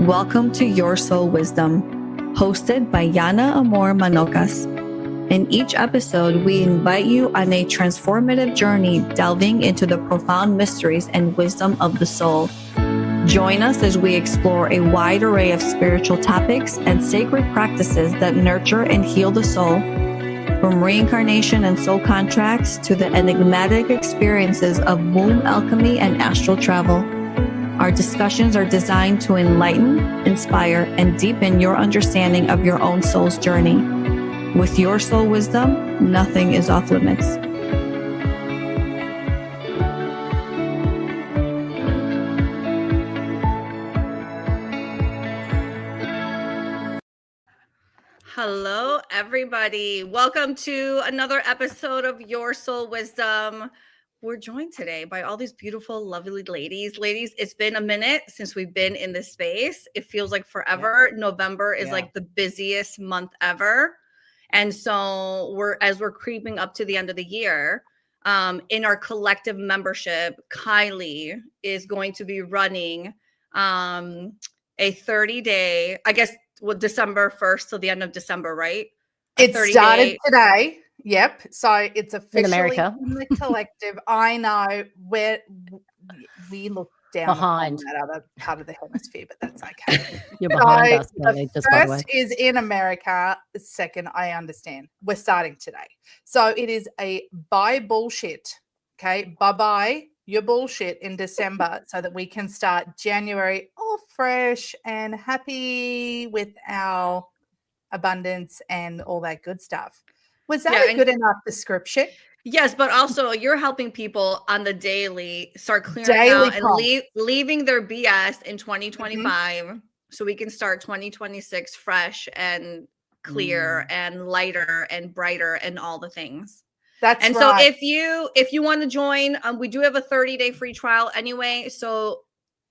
Welcome to Your Soul Wisdom, hosted by Yana Amor Manocas. In each episode, we invite you on a transformative journey delving into the profound mysteries and wisdom of the soul. Join us as we explore a wide array of spiritual topics and sacred practices that nurture and heal the soul. From reincarnation and soul contracts to the enigmatic experiences of womb alchemy and astral travel. Our discussions are designed to enlighten, inspire, and deepen your understanding of your own soul's journey. With Your Soul Wisdom, nothing is off limits. Hello, everybody. Welcome to another episode of Your Soul Wisdom. We're joined today by all these beautiful, lovely ladies. Ladies, it's been a minute since we've been in this space. It feels like forever. Yeah. November is like the busiest month ever. And so we're creeping up to the end of the year, in our collective membership, Kylie is going to be running a 30-day, I guess, December 1st till the end of December, right? It started today. Yep. So it's officially in America. In the collective. I know where we look down behind that other part of the hemisphere, but that's okay. You're behind us. The first is in America. The second, I understand. We're starting today. So it is a buy bullshit. Okay. Bye-bye your bullshit in December so that we can start January all fresh and happy with our abundance and all that good stuff. Was that a good enough description? Yes, but also you're helping people on the daily start clearing out and leaving their BS in 2025 so we can start 2026 fresh and clear and lighter and brighter and all the things. That's right. So if you want to join, we do have a 30-day free trial anyway. So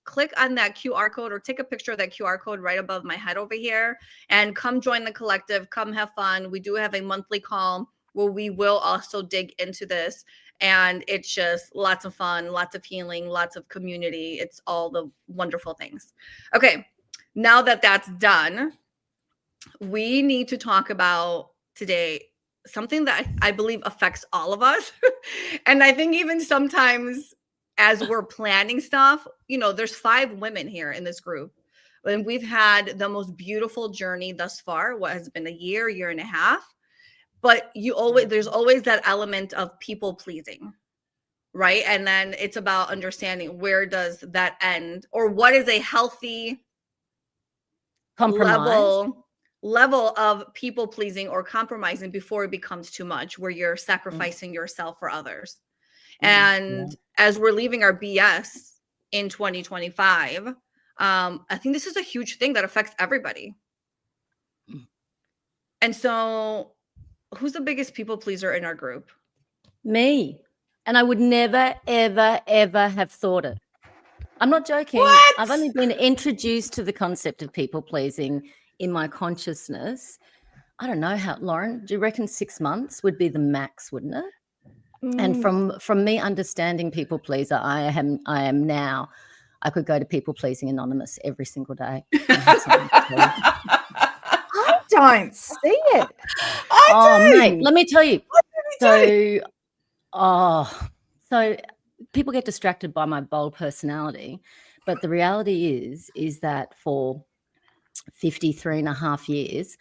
click on that QR code or take a picture of that QR code right above my head over here and come join the collective. Come have fun. We do have a monthly call where we will also dig into this. And it's just lots of fun, lots of healing, lots of community. It's all the wonderful things. Okay, now that that's done, we need to talk about today something that I believe affects all of us. And I think even sometimes as we're planning stuff, there's 5 women here in this group, and we've had the most beautiful journey thus far. What has been a year and a half, but there's always that element of people pleasing, right? And then it's about understanding where does that end, or what is a healthy level of people pleasing or compromising before it becomes too much, where you're sacrificing yourself for others. And as we're leaving our BS in 2025, I think this is a huge thing that affects everybody. And so who's the biggest people pleaser in our group? Me. And I would never, ever, ever have thought it. I'm not joking. What? I've only been introduced to the concept of people pleasing in my consciousness. I don't know how, Lauren, do you reckon 6 months would be the max, wouldn't it? And from me understanding people pleaser, I am now, I could go to People Pleasing Anonymous every single day. I don't see it. Mate, let me tell you. So people get distracted by my bold personality, but the reality is that for 53 and a half years,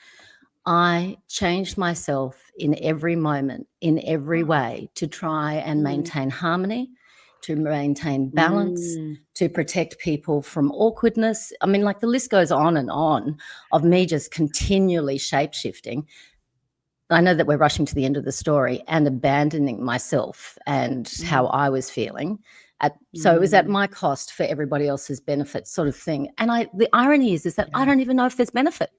I changed myself in every moment, in every way, to try and maintain harmony, to maintain balance, to protect people from awkwardness. I mean, like the list goes on and on of me just continually shape-shifting. I know that we're rushing to the end of the story and abandoning myself and how I was feeling. So it was at my cost for everybody else's benefit, sort of thing. And the irony is that I don't even know if there's benefit.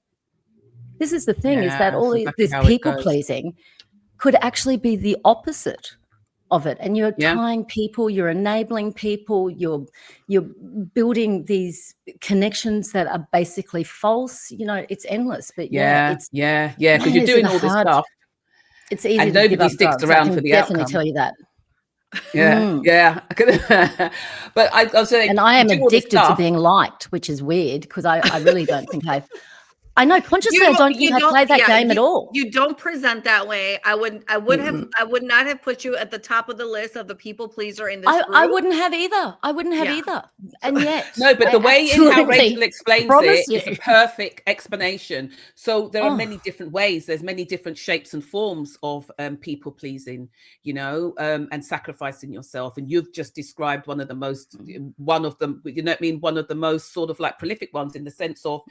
This is the thing, is that all this people-pleasing could actually be the opposite of it. And you're tying people, you're enabling people, you're building these connections that are basically false. It's endless. But because you're doing all this stuff. It's easy and to nobody sticks around for the outcome. I can definitely outcome. tell you that. Yeah. But I was saying, and I am addicted to being liked, which is weird because I really don't think I know consciously I don't think I play that game at all. You don't present that way. I would not have put you at the top of the list of the people pleaser in this group. I wouldn't have either. And yet, no, but the way in how Rachel explains it is a perfect explanation. So there are many different ways. There's many different shapes and forms of people pleasing, and sacrificing yourself. And you've just described one of them, one of the most sort of like prolific ones in the sense of,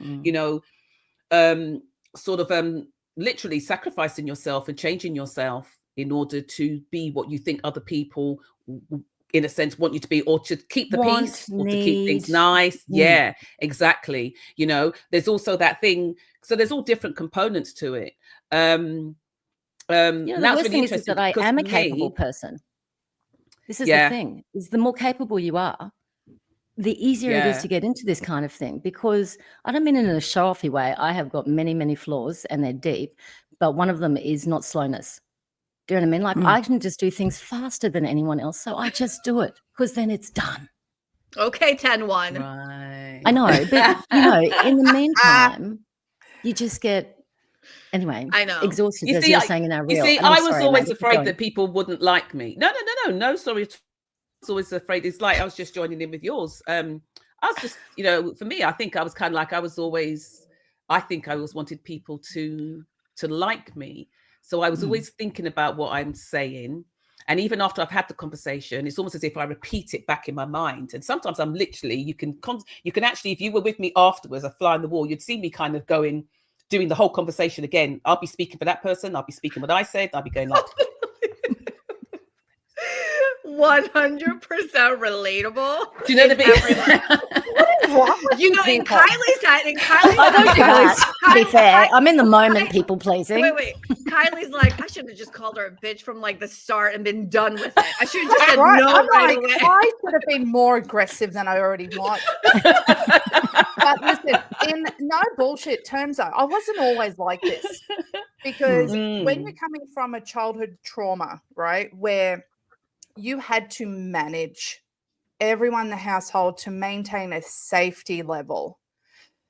literally sacrificing yourself and changing yourself in order to be what you think other people in a sense want you to be, or to keep the peace, or to keep things nice. Yeah, exactly. There's also that thing. So there's all different components to it. The worst thing is that I am a capable person. This is the thing, is the more capable you are, the easier it is to get into this kind of thing, because I don't mean it in a show-offy way. I have got many, many flaws and they're deep, but one of them is not slowness. Do you know what I mean? Like I can just do things faster than anyone else. So I just do it because then it's done. Okay, 10-1. Right. I know, but in the meantime, you just get, anyway, I know, exhausted, as you're saying in our reel. You see, I was always afraid that people wouldn't like me. No, sorry. Always afraid. It's like I was just joining in with yours. I was just, for me, I think I was kind of like I always wanted people to like me. So I was always thinking about what I'm saying. And even after I've had the conversation, it's almost as if I repeat it back in my mind. And sometimes I'm literally, you can actually, if you were with me afterwards, a fly on the wall, you'd see me kind of doing the whole conversation again. I'll be speaking for that person. I'll be speaking what I said. I'll be going like, 100% relatable. Do you know the bit? In Kylie's head, I don't do that. To be fair, I'm in the moment, people pleasing. Wait. Kylie's like, I should have just called her a bitch from like the start and been done with it. I should have just said no right away. I should have been more aggressive than I already was. But listen, in no bullshit terms, though, I wasn't always like this, because when you're coming from a childhood trauma, right, where you had to manage everyone in the household to maintain a safety level.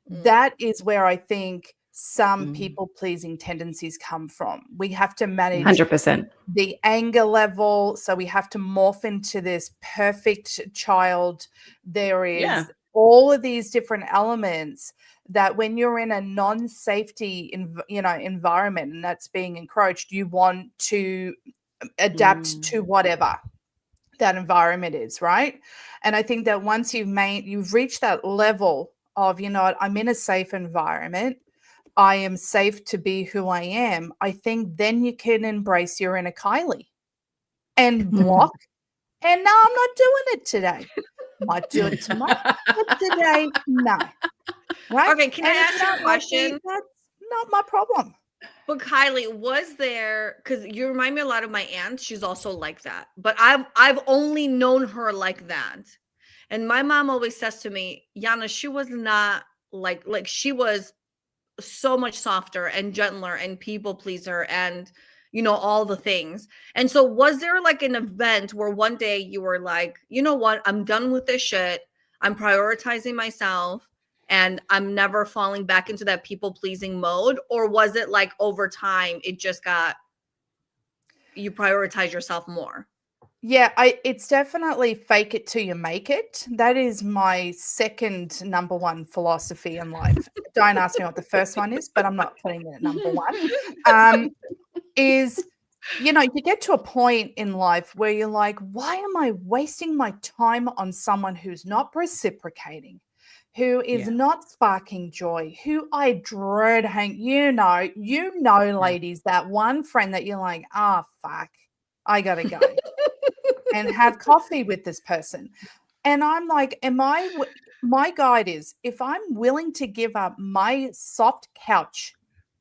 That is where I think some people-pleasing tendencies come from. We have to manage 100% the anger level, so we have to morph into this perfect child. There is all of these different elements that when you're in a non-safety environment and that's being encroached, you want to adapt to whatever that environment is, right? And I think that once you've reached that level of, I'm in a safe environment, I am safe to be who I am, I think then you can embrace your inner Kylie and block. And no, I'm not doing it today. Might do it tomorrow, but today, no. Right? Okay, can I ask you a question? That's not my problem. But Kylie, was there, because you remind me a lot of my aunt, she's also like that, but I've only known her like that. And my mom always says to me, Yana, she was not like she was so much softer and gentler and people pleaser and all the things. And so was there like an event where one day you were like, you know what, I'm done with this shit, I'm prioritizing myself, and I'm never falling back into that people-pleasing mode? Or was it like over time, it just you prioritize yourself more? Yeah, it's definitely fake it till you make it. That is my second number one philosophy in life. Don't ask me what the first one is, but I'm not putting it at number one. You get to a point in life where you're like, why am I wasting my time on someone who's not reciprocating, who is not sparking joy, who I dread ladies, that one friend that you're like, fuck, I gotta go and have coffee with this person. And I'm like, my guide is, if I'm willing to give up my soft couch,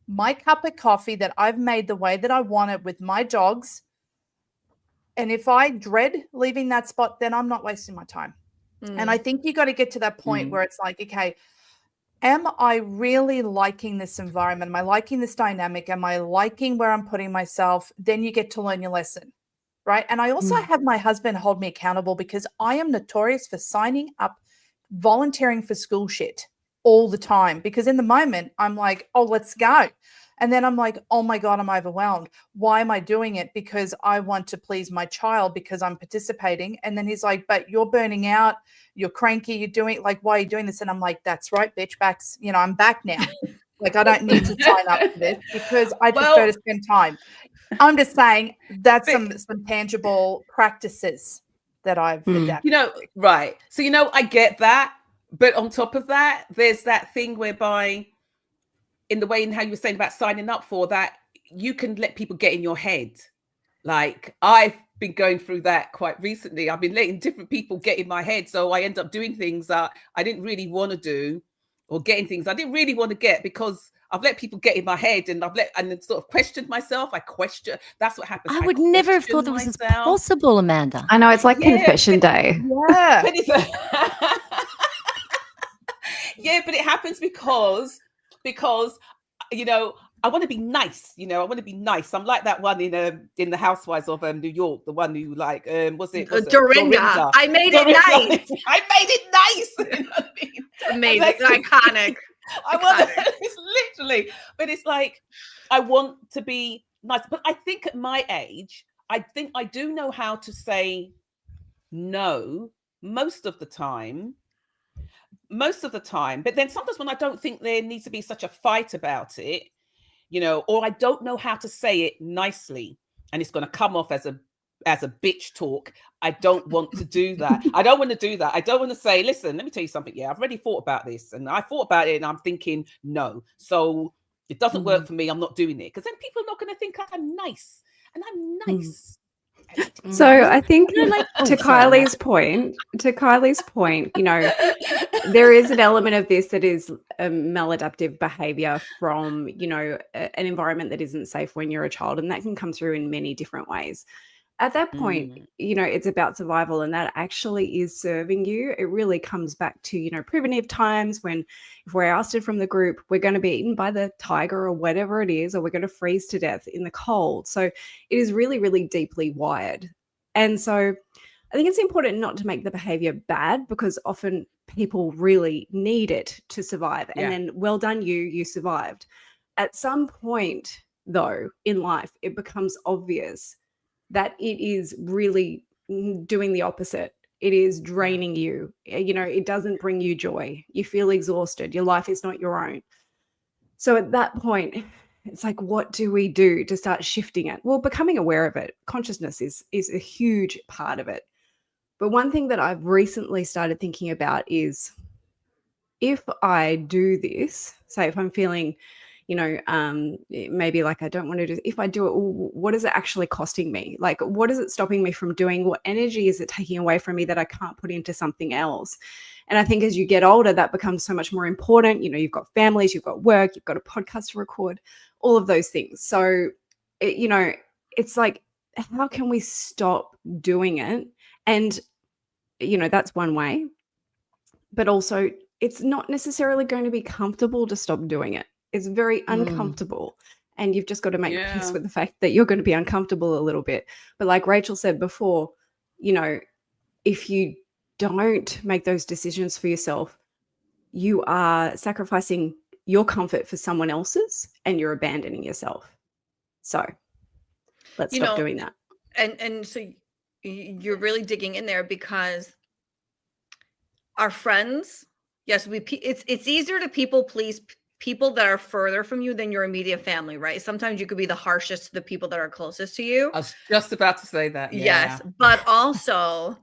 my cup of coffee that I've made the way that I want it with my dogs, and if I dread leaving that spot, then I'm not wasting my time. And I think you got to get to that point where it's like, okay, am I really liking this environment? Am I liking this dynamic? Am I liking where I'm putting myself? Then you get to learn your lesson. right? And I also have my husband hold me accountable because I am notorious for signing up, volunteering for school shit all the time, because in the moment I'm like, oh, let's go. And then I'm like, oh my God, I'm overwhelmed. Why am I doing it? Because I want to please my child, because I'm participating. And then he's like, but you're burning out, you're cranky, you're doing, like, why are you doing this? And I'm like, that's right, bitch, backs, I'm back now. Like, I don't need to sign up for this because I prefer to spend time. I'm just saying that's some tangible practices that I've adapted. Right. So, I get that. But on top of that, there's that thing whereby, in the way in how you were saying about signing up for that, you can let people get in your head. Like, I've been going through that quite recently. I've been letting different people get in my head. So I end up doing things that I didn't really want to do, or getting things I didn't really want to get, because I've let people get in my head, and and sort of questioned myself. That's what happens. I would never have thought that was possible, Amanda. I know, it's like confession day. Yeah. But but it happens because I want to be nice. I want to be nice. I'm like that one in the Housewives of New York, the one who was it Dorinda. I made it nice. I made it nice. You know what I mean? Amazing, iconic. It's literally, but it's like, I want to be nice. But I think at my age, I think I do know how to say no most of the time. But then sometimes when I don't think there needs to be such a fight about it, or I don't know how to say it nicely, and it's going to come off as a bitch talk. I don't want to do that. I don't want to say, listen, let me tell you something. Yeah, I've already thought about this, and I thought about it, and I'm thinking, no. So it doesn't work for me. I'm not doing it, because then people are not going to think I'm nice, and I'm nice. So I think to Kylie's point, there is an element of this that is a maladaptive behavior from, an environment that isn't safe when you're a child. And that can come through in many different ways. At that point, it's about survival, and that actually is serving you. It really comes back to, primitive times when, if we're ousted from the group, we're going to be eaten by the tiger or whatever it is, or we're going to freeze to death in the cold. So it is really, really deeply wired. And so I think it's important not to make the behavior bad, because often people really need it to survive. And then, well done, you survived. At some point, though, in life, it becomes obvious that it is really doing the opposite. It is draining you. It doesn't bring you joy. You feel exhausted. Your life is not your own. So at that point, it's like, what do we do to start shifting it? Well, becoming aware of it. Consciousness is a huge part of it. But one thing that I've recently started thinking about is, if I do this, say if I'm feeling, maybe like I don't want to do, if I do it, what is it actually costing me? Like, what is it stopping me from doing? What energy is it taking away from me that I can't put into something else? And I think as you get older, that becomes so much more important. You've got families, you've got work, you've got a podcast to record, all of those things. So, it's like, how can we stop doing it? And, that's one way. But also, it's not necessarily going to be comfortable to stop doing it. It's very uncomfortable. And you've just got to make peace with the fact that you're going to be uncomfortable a little bit. But like Rachel said before, if you don't make those decisions for yourself, you are sacrificing your comfort for someone else's, and you're abandoning yourself. So let's stop doing that. And so you're really digging in there, because our friends, yes, it's easier to people please people that are further from you than your immediate family, right? Sometimes you could be the harshest to the people that are closest to you. I was just about to say that. Yeah. Yes, but also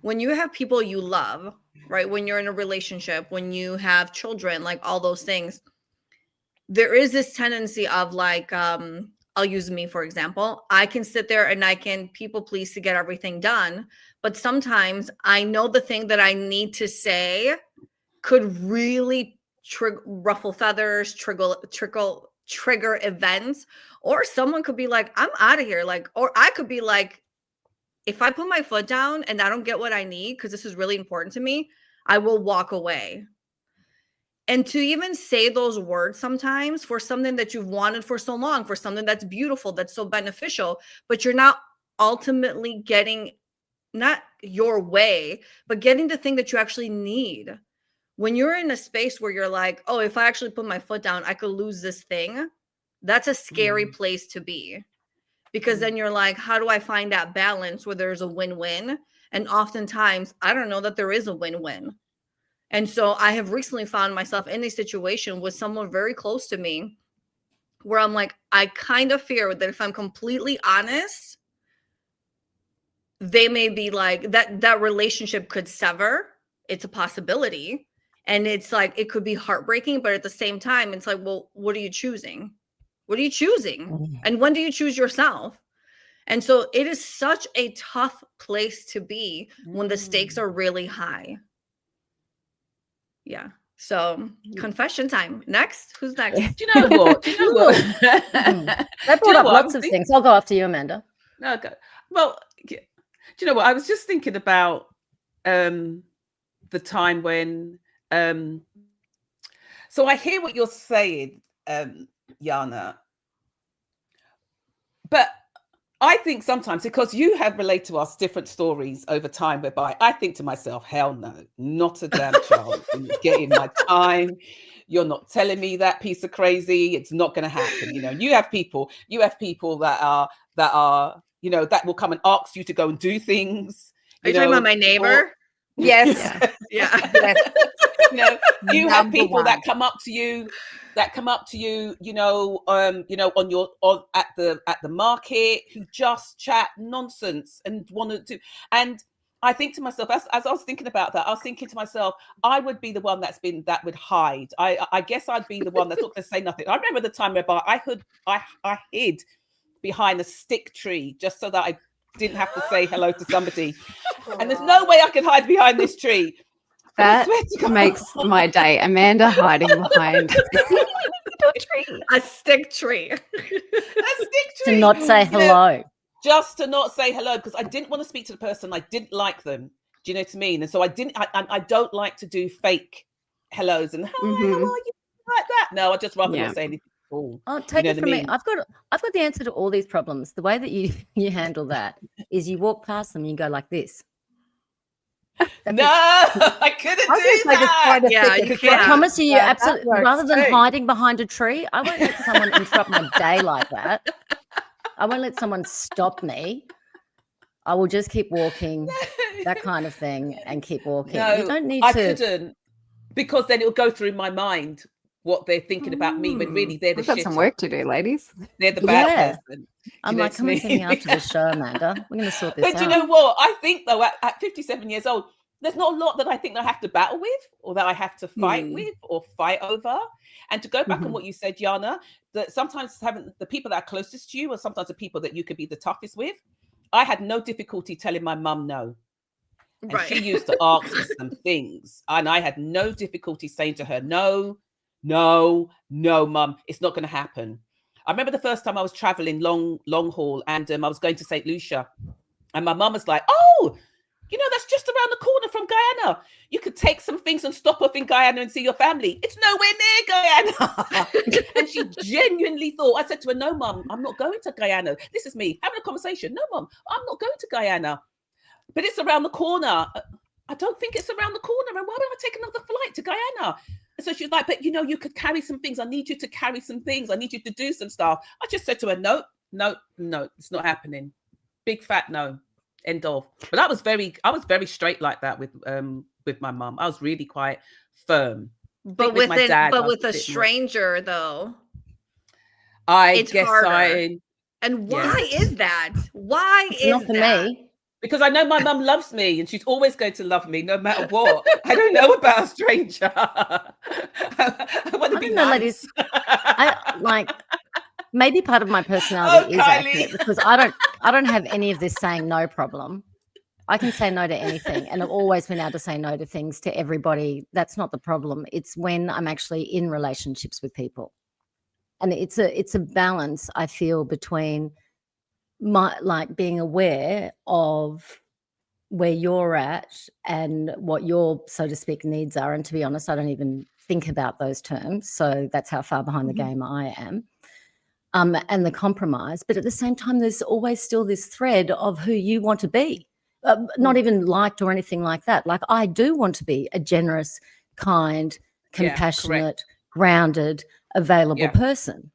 when you have people you love, right? When you're in a relationship, when you have children, like all those things, there is this tendency of like, I'll use me, for example. I can sit there and I can people please to get everything done. But sometimes I know the thing that I need to say could really ruffle feathers, trigger events, or someone could be like, I'm out of here. Like, or I could be like, if I put my foot down and I don't get what I need, because this is really important to me, I will walk away. And to even say those words sometimes for something that you've wanted for so long, for something that's beautiful, that's so beneficial, but you're not ultimately getting not your way, but getting the thing that you actually need. When you're in a space where you're like, oh, if I actually put my foot down, I could lose this thing. That's a scary place to be, because then you're like, how do I find that balance where there's a win-win? And oftentimes I don't know that there is a win-win. And so I have recently found myself in a situation with someone very close to me where I'm like, I kind of fear that if I'm completely honest, they may be like that relationship could sever. It's a possibility. And it's like, it could be heartbreaking, but at the same time, it's like, well, what are you choosing? What are you choosing? And when do you choose yourself? And so it is such a tough place to be when the stakes are really high. Yeah. So confession time. Next. Who's next? Do you know what? They brought up lots of things. I'll go after you, Amanda. Okay. Well, do you know what? I was just thinking about the time when so I hear what you're saying, Yana. But I think sometimes, because you have related to us different stories over time, whereby I think to myself, hell no, not a damn chance. You're getting my time. You're not telling me that piece of crazy. It's not going to happen. You know, you have people that are, that will come and ask you to go and do things. Are you talking about my neighbor? Yes. Yeah. Yes. You know, you have people that come up to you, at the market, who just chat nonsense and want to do. And I think to myself, as I was thinking about that, I was thinking to myself, I would be the one that would hide. I guess I'd be the one that's not going to say nothing. I remember the time whereby I hid behind a stick tree just so that I didn't have to say hello to somebody. And there's no way I can hide behind this tree. That makes my day. Amanda hiding behind a stick tree. To not say hello. Just to not say hello, because I didn't want to speak to the person. I didn't like them. Do you know what I mean? And so I don't like to do fake hellos and hi, how are you? Like that. No, I just rather not say anything at all. Oh, take it from me. I've got the answer to all these problems. The way that you handle that is you walk past them and you go like this. I couldn't do that. Yeah, you can't. I promise you, absolutely. Rather than hiding behind a tree, I won't let someone interrupt my day like that. I won't let someone stop me. I will just keep walking, that kind of thing, and keep walking. No, you don't need I couldn't, because then it'll go through my mind what they're thinking about me, when really they're the shit. We've got some work to do, ladies. They're the bad person. I'm like, come and see me after the show, Amanda. We're going to sort this out. But you know what? I think, though, at 57 years old, there's not a lot that I think I have to battle with, or that I have to fight with, or fight over. And to go back on what you said, Yana, that sometimes having the people that are closest to you, or sometimes the people that you could be the toughest with. I had no difficulty telling my mum no. And she used to ask me some things, and I had no difficulty saying to her, no, mum, it's not going to happen. I remember the first time I was traveling long haul, and I was going to St. Lucia, and my mum was like, oh, you know, that's just around the corner from Guyana. You could take some things and stop off in Guyana and see your family. It's nowhere near Guyana. And she genuinely thought, I said to her, no, mum, I'm not going to Guyana. This is me having a conversation. No, mum, I'm not going to Guyana. But it's around the corner. I don't think it's around the corner. And why would I take another flight to Guyana? And so she's like, but you know, you could carry some things. I need you to carry some things. I need you to do some stuff. I just said to her, no, it's not happening. Big fat no. End of. But I was very straight like that with my mum. I was really quite firm. But with my dad, with a stranger though, it's harder. And why is that? Why is not for me? Because I know my mum loves me, and she's always going to love me no matter what. I don't know about a stranger. I want to be nice. Ladies, I like. Maybe part of my personality is accurate, because I don't have any of this saying no problem. I can say no to anything, and I've always been able to say no to things, to everybody. That's not the problem. It's when I'm actually in relationships with people, and it's a balance, I feel, between being aware of where you're at and what your, so to speak, needs are. And to be honest, I don't even think about those terms, so that's how far behind the game I am. and the compromise. But at the same time, there's always still this thread of who you want to be, not even liked or anything like that. Like, I do want to be a generous, kind, compassionate, grounded, available person.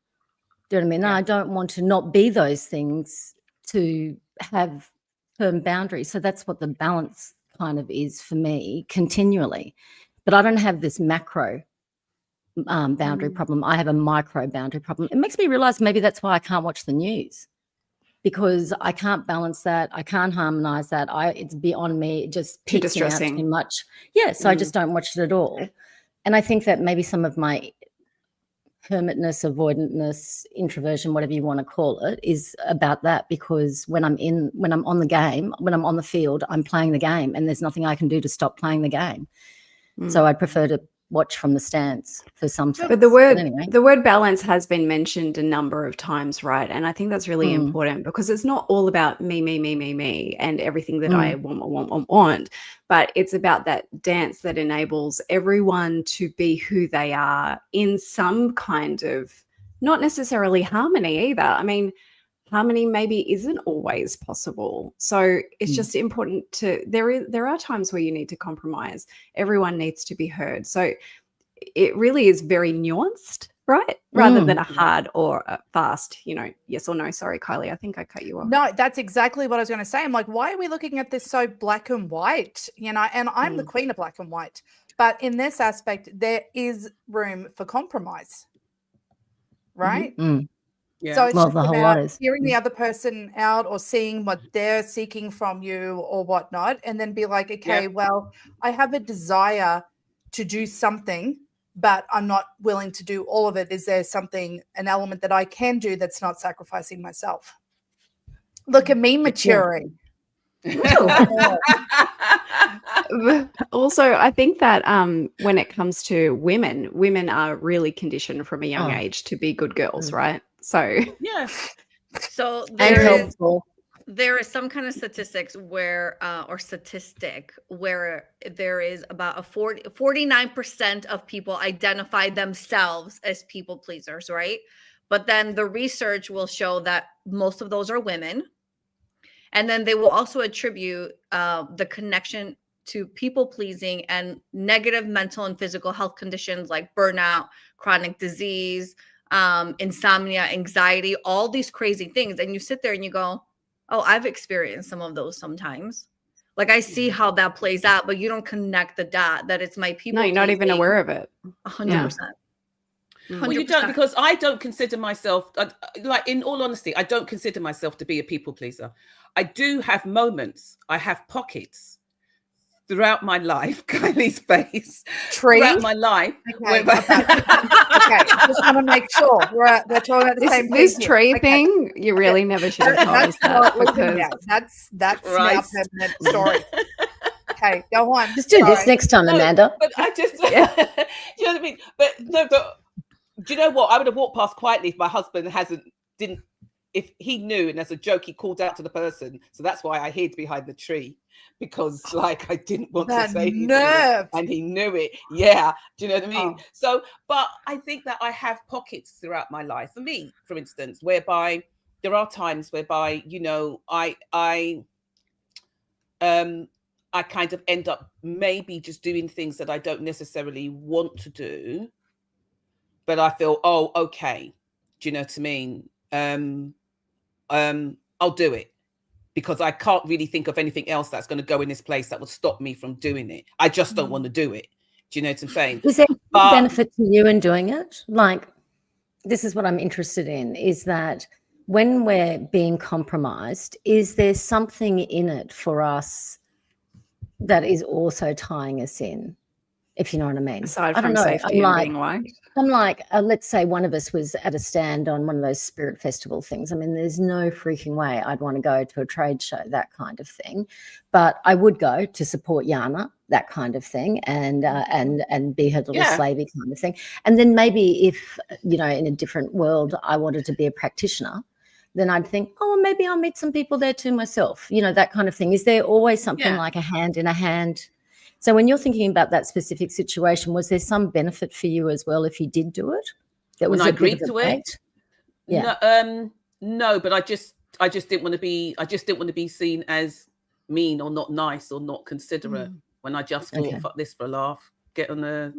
Do you know what I mean? I don't want to not be those things, to have firm boundaries. So that's what the balance kind of is for me continually. But I don't have this macro boundary problem. I have a micro boundary problem. It makes me realize maybe that's why I can't watch the news, because I can't balance that. I can't harmonize that. It's beyond me. It just peaks me out too much. Yeah, so I just don't watch it at all. And I think that maybe some of my hermitness, avoidantness, introversion, whatever you want to call it, is about that, because when I'm on the game, when I'm on the field, I'm playing the game, and there's nothing I can do to stop playing the game. So I'd prefer to watch from the stands for some things. But the word balance has been mentioned a number of times, right? And I think that's really important, because it's not all about me, and everything that I want, but it's about that dance that enables everyone to be who they are in some kind of, not necessarily harmony either. I mean, harmony maybe isn't always possible. So it's just important to, there are times where you need to compromise. Everyone needs to be heard. So it really is very nuanced, right? Rather than a hard or a fast, yes or no. Sorry, Kylie, I think I cut you off. No, that's exactly what I was going to say. I'm like, why are we looking at this so black and white? And I'm the queen of black and white. But in this aspect, there is room for compromise, right? Yeah. So it's just about hearing the other person out, or seeing what they're seeking from you or whatnot, and then be like, okay, well, I have a desire to do something, but I'm not willing to do all of it. Is there an element that I can do that's not sacrificing myself? Look at me maturing. Also, I think that when it comes to women are really conditioned from a young age to be good girls, right? So so there is some kind of statistics where statistic where there is about a 49% of people identify themselves as people pleasers, right? But then the research will show that most of those are women. And then they will also attribute the connection to people pleasing and negative mental and physical health conditions like burnout, chronic disease, insomnia, anxiety, all these crazy things. And you sit there and you go, oh, I've experienced some of those sometimes. Like, I see how that plays out, but you don't connect the dot that it's my people. No, you're not even aware of it. 100%. Well, you don't, because I don't consider myself, like, in all honesty, I don't consider myself to be a people pleaser. I do have moments, I have pockets throughout my life, Kylie's face, throughout my life. Okay, just want to make sure we're talking about the same thing. This tree thing, you really never should have told us that. Because that's right. Now permanent story. Okay, go on. Just do this next time, Amanda. But I just, you know what I mean? But no, but do you know what? I would have walked past quietly if my husband if he knew, and as a joke, he called out to the person. So that's why I hid behind the tree, because like I didn't want to say anything, and he knew it. Yeah. Do you know what I mean? So, but I think that I have pockets throughout my life. For me, for instance, whereby there are times whereby, I kind of end up maybe just doing things that I don't necessarily want to do, but I feel, oh, okay. Do you know what I mean? I'll do it, because I can't really think of anything else that's going to go in this place that will stop me from doing it. I just don't want to do it. Do you know what I'm saying? Is there a benefit to you in doing it? Like, this is what I'm interested in, is that when we're being compromised, is there something in it for us that is also tying us in, if you know what I mean? Aside from safety and being liked. I'm like, let's say one of us was at a stand on one of those spirit festival things. I mean, there's no freaking way I'd want to go to a trade show, that kind of thing. But I would go to support Yana, that kind of thing, and be her little slavey kind of thing. And then maybe if, in a different world, I wanted to be a practitioner, then I'd think, oh, maybe I'll meet some people there too myself, that kind of thing. Is there always something like a hand in a hand? So when you're thinking about that specific situation, was there some benefit for you as well if you did do it? That was when I agreed to it? No, but I just didn't want to be seen as mean or not nice or not considerate when I just thought, fuck this for a laugh, get on a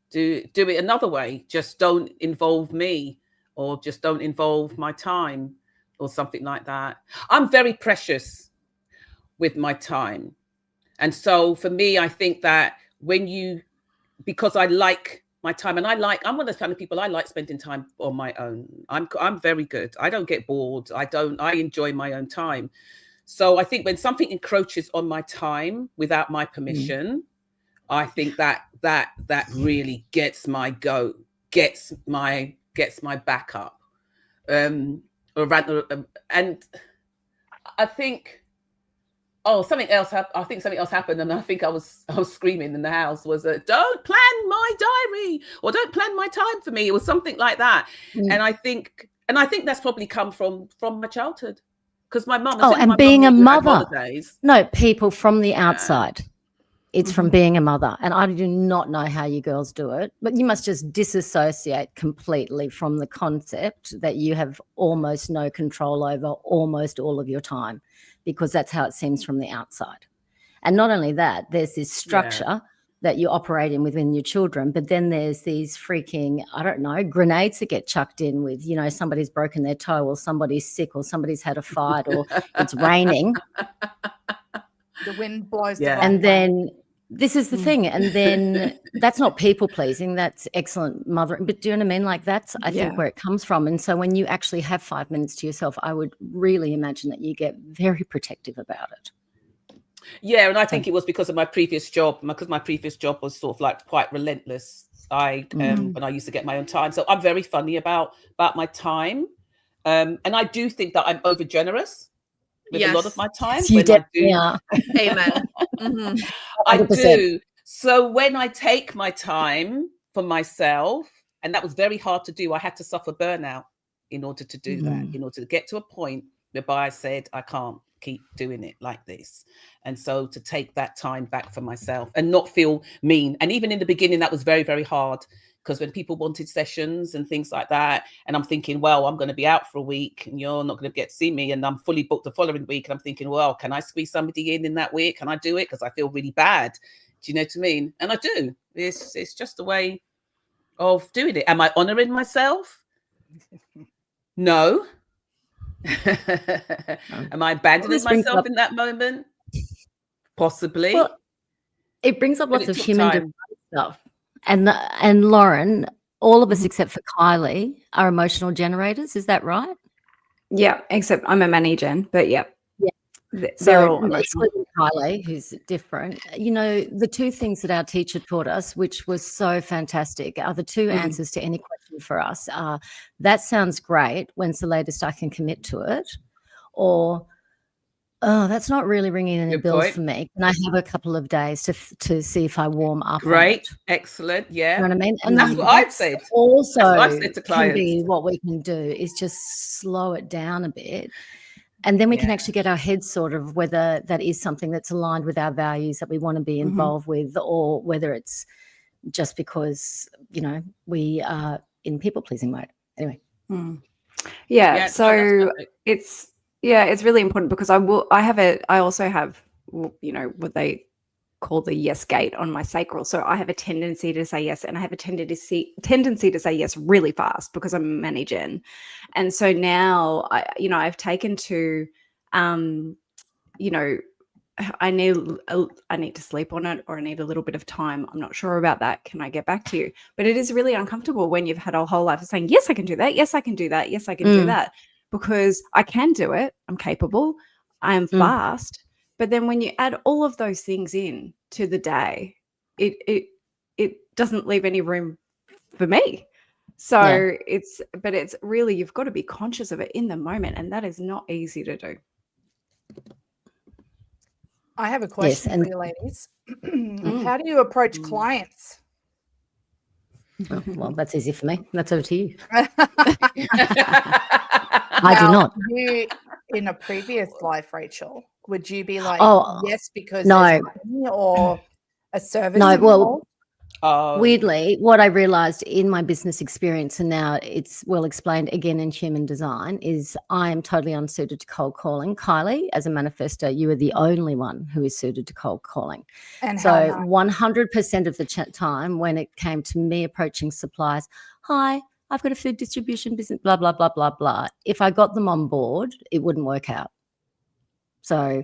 do it another way, just don't involve me, or just don't involve my time, or something like that. I'm very precious with my time, and so for me, I think that because I like my time, and I'm one of those kind of people, I like spending time on my own. I'm very good. I don't get bored. I enjoy my own time. So I think when something encroaches on my time without my permission, I think that really gets my back up. And I think something else happened, and I think I was screaming in the house, was don't plan my diary, or don't plan my time for me. It was something like that. And I think that's probably come from my childhood, because my mum. And being a mother. No, people from the outside. It's from being a mother. And I do not know how you girls do it, but you must just disassociate completely from the concept that you have almost no control over almost all of your time, because that's how it seems from the outside. And not only that, there's this structure that you operate in within your children, but then there's these freaking, I don't know, grenades that get chucked in with, somebody's broken their toe, or somebody's sick, or somebody's had a fight, or it's raining. The wind blows. And then this is the thing. And then that's not people pleasing. That's excellent mothering. But do you know what I mean? Like, that's, I think, where it comes from. And so when you actually have 5 minutes to yourself, I would really imagine that you get very protective about it. Yeah. And I think it was because of my previous job, because my previous job was sort of like quite relentless. When I used to get my own time. So I'm very funny about my time. And I do think that I'm over generous with a lot of my time. You definitely are. Amen. I do. So when I take my time for myself, and that was very hard to do, I had to suffer burnout in order to do that, in order to get to a point whereby I said, I can't keep doing it like this. And so to take that time back for myself and not feel mean. And even in the beginning, that was very, very hard, because when people wanted sessions and things like that, and I'm thinking, well, I'm going to be out for a week and you're not going to get to see me, and I'm fully booked the following week, and I'm thinking, well, can I squeeze somebody in that week? Can I do it? Because I feel really bad. Do you know what I mean? And I do. It's just a way of doing it. Am I honoring myself? No. Am I abandoning myself in that moment? Possibly. Well, it brings up lots of human development stuff. And Lauren, all of us except for Kylie are emotional generators. Is that right? Yeah, except I'm a manager, but yeah. They're all emotional. Kylie, who's different. The two things that our teacher taught us, which was so fantastic, are the two answers to any question for us. That sounds great. When's the latest I can commit to it? Or, oh, that's not really ringing any bells for me. Can I have a couple of days to see if I warm up? Great. Excellent. Yeah. You know what I mean? And that's what I've said. Also, I've said to clients. Can be what we can do is just slow it down a bit. And then we can actually get our heads sort of whether that is something that's aligned with our values that we want to be involved with, or whether it's just because, we are in people-pleasing mode. Anyway. Yeah. So it's really important, because I also have, what they call the yes gate on my sacral. So I have a tendency to say yes, and I have a tendency to say yes really fast, because I'm a manager. And so now I've taken to, I need to sleep on it, or I need a little bit of time. I'm not sure about that. Can I get back to you? But it is really uncomfortable when you've had a whole life of saying, yes, I can do that. Yes, I can do that. Yes, I can do that, because I can do it. I'm capable. I am fast. But then when you add all of those things in to the day, it doesn't leave any room for me. So it's really, you've got to be conscious of it in the moment, and that is not easy to do. I have a question for you ladies. How do you approach clients? Well, that's easy for me. That's over to you. I do not. You, in a previous life, Rachel, would you be like, yes, because there's money, or a service? No, well, Weirdly, what I realized in my business experience, and now it's well explained again in human design, is I am totally unsuited to cold calling. Kylie, as a manifestor, you are the only one who is suited to cold calling. And so how 100% of the time when it came to me approaching suppliers, hi, I've got a food distribution business, blah, blah, blah, blah, blah. If I got them on board, it wouldn't work out. So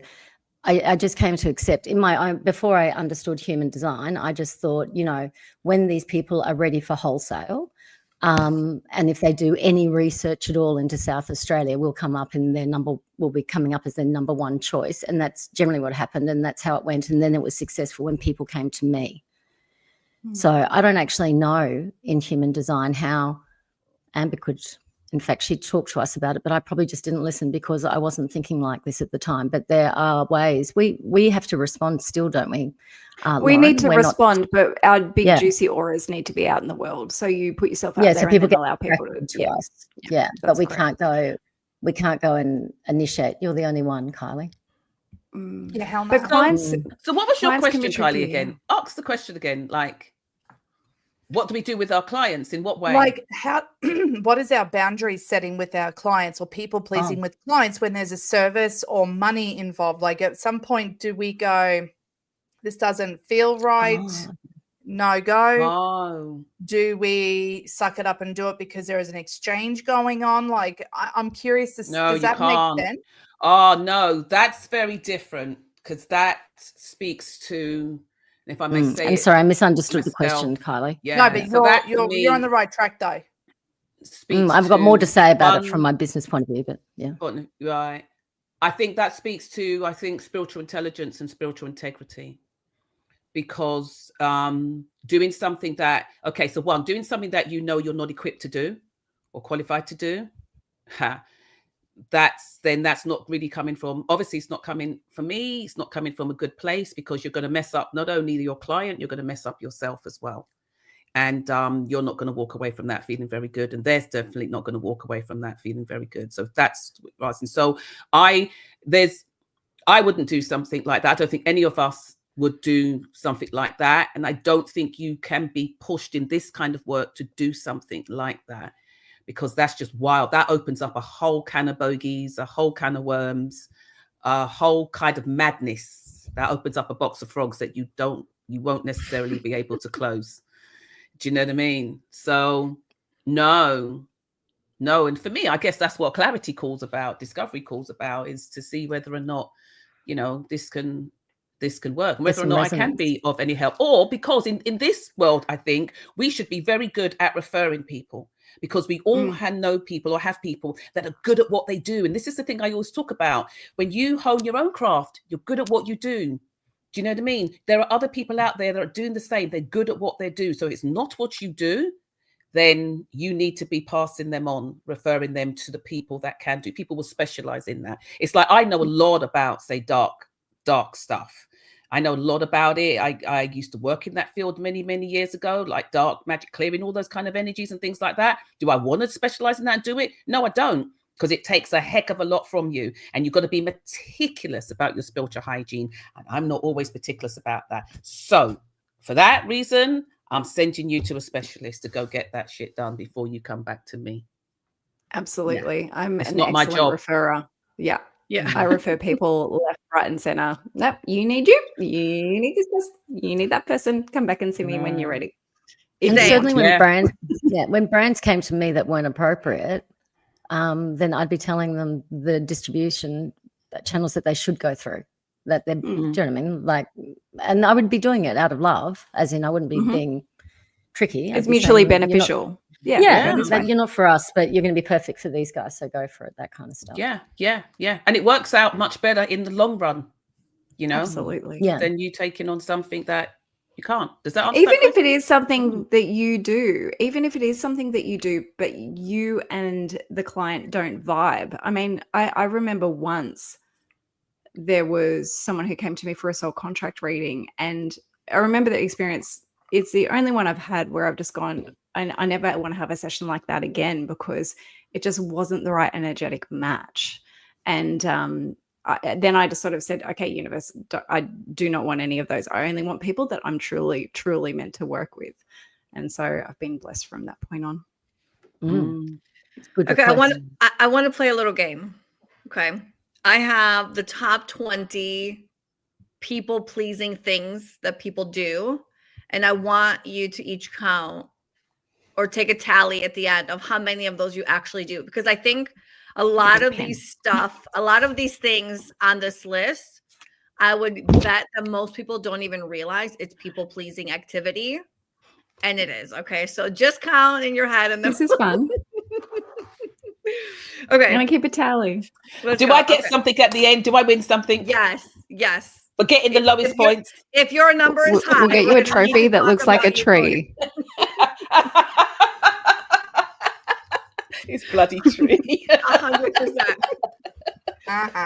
I just came to accept in my own, before I understood human design, I just thought, you know, when these people are ready for wholesale, and if they do any research at all into South Australia, will be coming up as their number one choice. And that's generally what happened. And that's how it went. And then it was successful when people came to me. So I don't actually know in human design how Amber could. In fact, she talked to us about it, but I probably just didn't listen because I wasn't thinking like this at the time. But there are ways we have to respond still, don't we? We need to respond, but our big juicy auras need to be out in the world. So you put yourself out there so people and allow people to us. Yeah, but we can't go. We can't go and initiate. You're the only one, Kylie. Yeah, hell no. But clients. So what was your question, Kylie? Again, ask the question again. Like, what do we do with our clients? In what way? Like how, what is our boundary setting with our clients or people pleasing with clients when there's a service or money involved? Like at some point, do we go, this doesn't feel right, no go? Do we suck it up and do it because there is an exchange going on? Like I'm curious, does that make sense? Oh, no, that's very different because that speaks to, if I may say, I'm sorry, I misunderstood the question, Kylie. Yeah, no, but you're on the right track, though. I've got more to say about it from my business point of view, but yeah. Right. I think that speaks to, spiritual intelligence and spiritual integrity, because doing something that, doing something that you know you're not equipped to do or qualified to do, that's not really coming from, obviously it's not coming from me, it's not coming from a good place, because you're going to mess up not only your client, you're going to mess up yourself as well. And you're not going to walk away from that feeling very good. And there's definitely not going to walk away from that feeling very good. So that's rising. So I wouldn't do something like that. I don't think any of us would do something like that. And I don't think you can be pushed in this kind of work to do something like that, because that's just wild. That opens up a whole can of bogeys, a whole can of worms, a whole kind of madness. That opens up a box of frogs that you won't necessarily be able to close. Do you know what I mean? So no. And for me, I guess that's what clarity calls about, discovery calls about, is to see whether or not, this can work, and whether or not I can be of any help. Or because in this world, I think we should be very good at referring people, because we all know people or have people that are good at what they do. And this is the thing I always talk about. When you hone your own craft, you're good at what you do. Do you know what I mean? There are other people out there that are doing the same. They're good at what they do. So it's not what you do, then you need to be passing them on, referring them to the people that can do. People will specialize in that. It's like, I know a lot about, say, dark stuff. I know a lot about it. I used to work in that field many, many years ago, like dark magic, clearing all those kind of energies and things like that. Do I want to specialize in that and do it? No, I don't, because it takes a heck of a lot from you, and you've got to be meticulous about your spiritual hygiene. And I'm not always meticulous about that. So for that reason, I'm sending you to a specialist to go get that shit done before you come back to me. Absolutely. Yeah. I'm it's an not my job. Referrer. Yeah. I refer people left, right, and center. Nope, you need this person. You need that person. Come back and see me when you're ready. And certainly when brands came to me that weren't appropriate, then I'd be telling them the distribution channels that they should go through. That they're, do you know what I mean? Like, and I would be doing it out of love, as in I wouldn't be being tricky. It's mutually beneficial. But you're not for us, but you're going to be perfect for these guys, so go for it. That kind of stuff. Yeah. And it works out much better in the long run, Absolutely. Than you taking on something that you can't. Does that answer even that if it is something that you do, but you and the client don't vibe? I mean, I remember once there was someone who came to me for a soul contract reading, and I remember the experience. It's the only one I've had where I've just gone, I never want to have a session like that again, because it just wasn't the right energetic match. And then I just sort of said, okay, universe, I do not want any of those. I only want people that I'm truly, truly meant to work with. And so I've been blessed from that point on. Good okay, request. I want to play a little game. Okay. I have the top 20 people pleasing things that people do. And I want you to each count or take a tally at the end of how many of those you actually do. Because I think a lot of these things on this list, I would bet that most people don't even realize it's people pleasing activity. And it is. Okay. So just count in your head. And This is fun. Okay. I'm going to keep a tally. Do I get something at the end? Do I win something? Yes. For getting the lowest points. If your number is high, we'll get you a trophy that looks like a tree. It's bloody tree. 100%.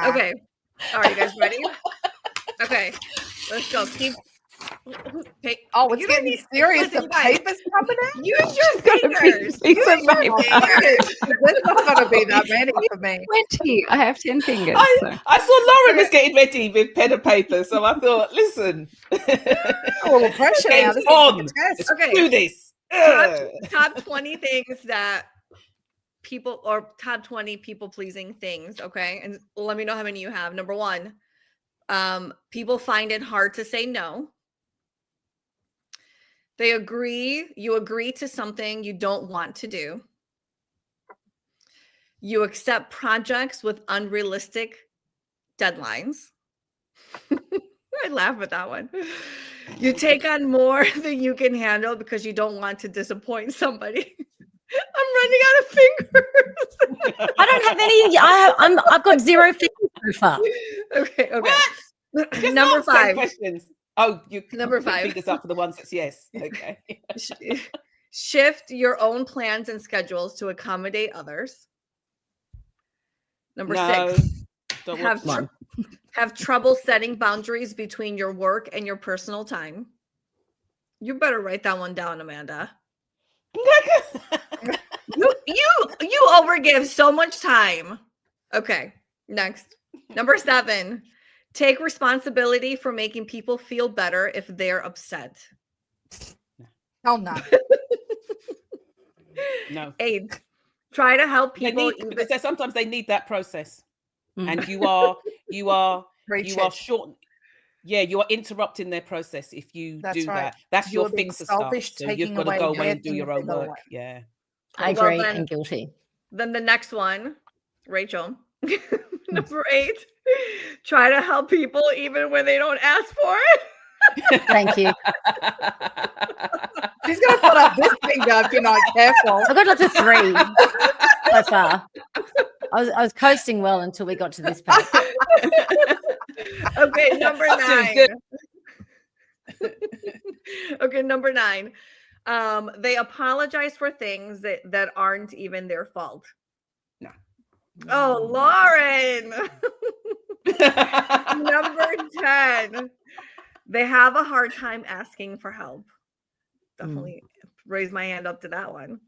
Okay. All right, you guys ready? Okay. Let's go. It's getting serious. The paper's coming out. Use your fingers. It's not going to be that many for me. 20. I have 10 fingers. I saw Lauren was getting ready with pen and paper, so I thought, listen. A little pressure now. Let's do this. Top 20 things that people, or top 20 people pleasing things. Okay. And let me know how many you have. Number 1, people find it hard to say no. You agree to something you don't want to do. You accept projects with unrealistic deadlines. I laugh at that one. You take on more than you can handle because you don't want to disappoint somebody. I'm running out of fingers. I don't have any. I've got 0 fingers so far. Okay. Just Number 5. Questions. Oh, you Number 5. Fingers up for the ones that's yes. Okay. Shift your own plans and schedules to accommodate others. Number 6. Don't have trouble setting boundaries between your work and your personal time. You better write that one down, Amanda. You overgive so much time. Okay, next. Number 7. Take responsibility for making people feel better if they're upset. Oh, no. No. 8. Try to help people. Because sometimes they need that process. And you are short. Yeah, you are interrupting their process if you do that. That's your fixer stuff. So you've got to go away and do your own work. Yeah. I agree and guilty. Then the next one, Rachel. Number 8. Try to help people even when they don't ask for it. Thank you. She's going to put up this finger if you're not careful. I got up to 3 so far. I was coasting well until we got to this part. Okay, number 9. Okay, number 9. They apologize for things that aren't even their fault. No. Oh, Lauren. Number 10. They have a hard time asking for help. Definitely raise my hand up to that one.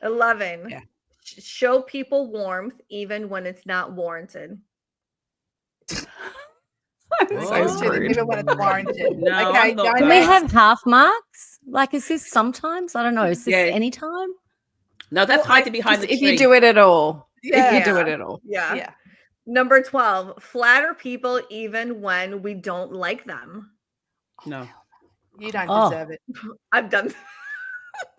11. Yeah. Show people warmth even when it's not warranted. Even when it's warranted. No, okay, can we have half marks? Like, is this sometimes? I don't know. Is this any time? No, that's hiding behind the tree. If you do it at all. Yeah. If you do it at all. Yeah. Number 12, flatter people even when we don't like them. No. You don't deserve it. I've done.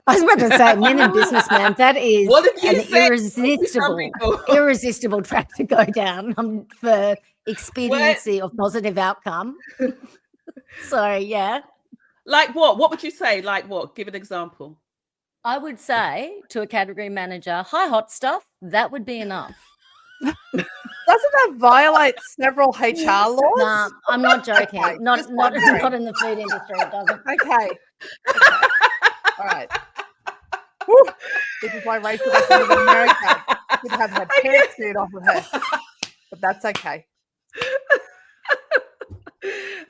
I was about to say, men in business, man, that is an irresistible track to go down for expediency of positive outcome. So, yeah. Like what? What would you say? Like what? Give an example. I would say to a category manager, hi, hot stuff. That would be enough. Doesn't that violate several HR laws? Nah, I'm not joking. Okay, not in the food industry. It doesn't. Okay. All right. Woo. This is why Rachel doesn't live in America. She'd have her pantsuit off of her. But that's okay.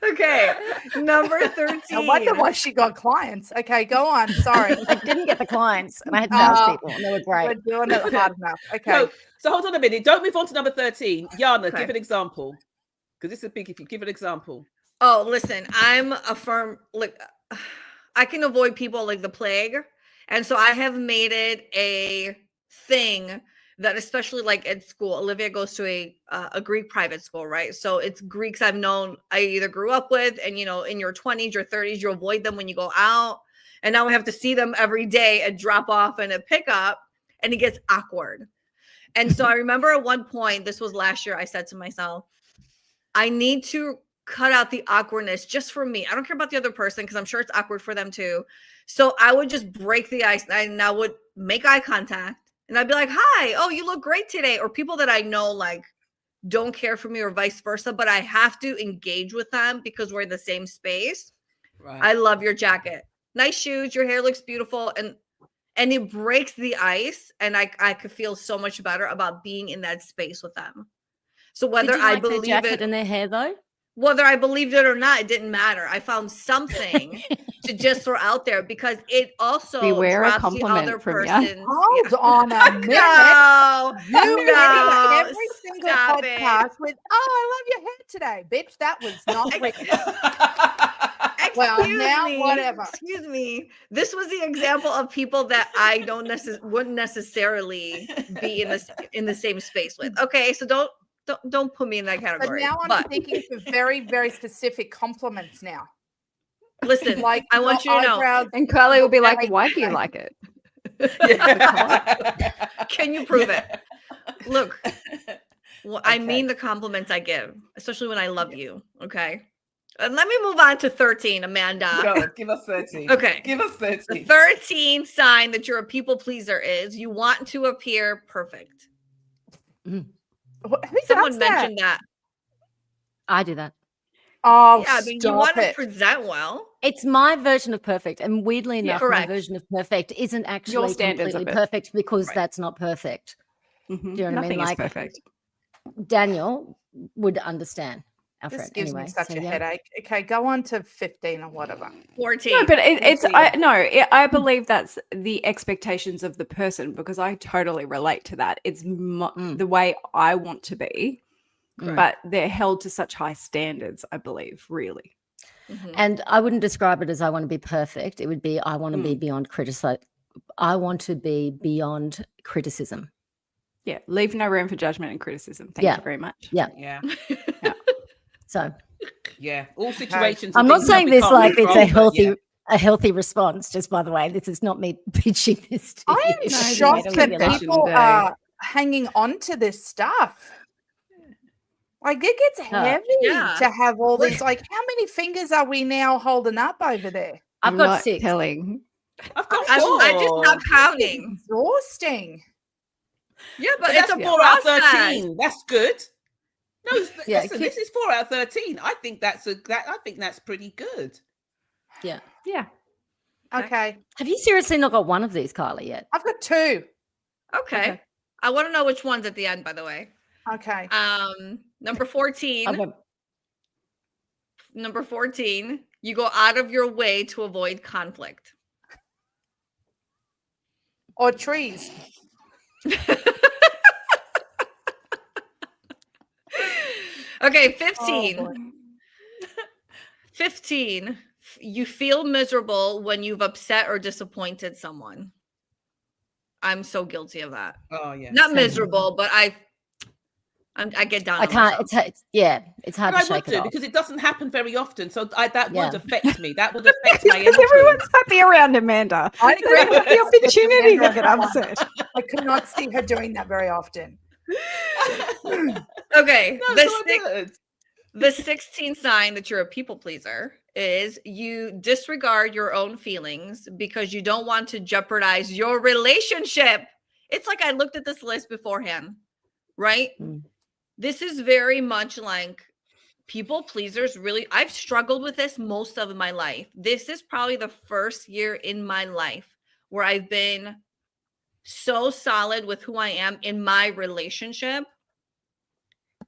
Okay, number 13. I wonder why she got clients. Okay, go on. Sorry. I didn't get the clients, and I had salespeople, and they were great. We're doing it hard enough. Okay. No, so hold on a minute. Don't move on to number 13. Yana, Okay. give an example. Because this is big if you give an example. Oh, listen, I'm a firm, like, I can avoid people like the plague. And so I have made it a thing that, especially like at school, Olivia goes to a Greek private school, right? So it's Greeks I've known, I either grew up with, and you know, in your 20s, your 30s, you avoid them when you go out. And now I have to see them every day at drop off and at pickup, and it gets awkward. And so I remember at one point, this was last year, I said to myself, I need to cut out the awkwardness just for me. I don't care about the other person because I'm sure it's awkward for them too. So I would just break the ice and I would make eye contact and I'd be like, hi, oh, you look great today. Or people that I know like don't care for me or vice versa, but I have to engage with them because we're in the same space. Right. I love your jacket. Nice shoes. Your hair looks beautiful. And it breaks the ice. And I could feel so much better about being in that space with them. So whether I believe their jacket and their hair though? Whether I believed it or not, it didn't matter. I found something to just throw out there because it also drops the other person's. Hold on a minute. No, every single podcast with, oh, I love your hair today, bitch. That was not written. Well, now whatever. Excuse me. This was the example of people that I wouldn't necessarily be in the same space with. Okay, so don't put me in that category. But now I'm thinking for very, very specific compliments now. Listen, like I want you to know. And Carly will be like, why do you like it? Can you prove it? Look, I mean the compliments I give, especially when I love you. Okay. And let me move on to 13, Amanda. Go, give us 13. Okay. Give us 13. The 13 sign that you're a people pleaser is you want to appear perfect. Someone mentioned that. I do that. Oh, yeah, I mean, you want to present well. It's my version of perfect. And weirdly enough, my version of perfect isn't actually completely perfect because that's not perfect. Mm-hmm. Do you know what I mean? Nothing is perfect. Daniel would understand. This gives me such a headache. Okay, go on to 15 or whatever. 14. No, but I believe that's the expectations of the person because I totally relate to that. It's the way I want to be, but they're held to such high standards, I believe, really. Mm-hmm. And I wouldn't describe it as I want to be perfect. It would be I want to be beyond I want to be beyond criticism. Yeah, leave no room for judgment and criticism. Thank you very much. Yeah. Yeah. So, yeah, all situations. I'm not saying this like it's a healthy response. Just by the way, this is not me pitching this. I am shocked that people are hanging on to this stuff. Like it gets heavy to have all these. Like, how many fingers are we now holding up over there? I've got 6. Telling. I've got 4. I just stopped counting. Exhausting. Yeah, but it's a 4 out of 13. That's good. No, listen, this is 4 out of 13. I think that's pretty good. Yeah. Yeah. Okay. Have you seriously not got one of these, Carly, yet? I've got 2. Okay. I want to know which one's at the end, by the way. Okay. Number 14. Number 14, you go out of your way to avoid conflict. Or trees. Okay, 15. 15. You feel miserable when you've upset or disappointed someone. I'm so guilty of that. Oh yeah. Not miserable, but I get down. I can't. It's hard to shake it off because it doesn't happen very often. So that would affect me. That would affect my energy. Everyone's happy around Amanda. I agree with the opportunity to get upset. I could not see her doing that very often. Okay, the 16th sign that you're a people pleaser is you disregard your own feelings because you don't want to jeopardize your relationship. It's like I looked at this list beforehand, right? This is very much like people pleasers. Really, I've struggled with this most of my life. This is probably the first year in my life where I've been so solid with who I am in my relationship.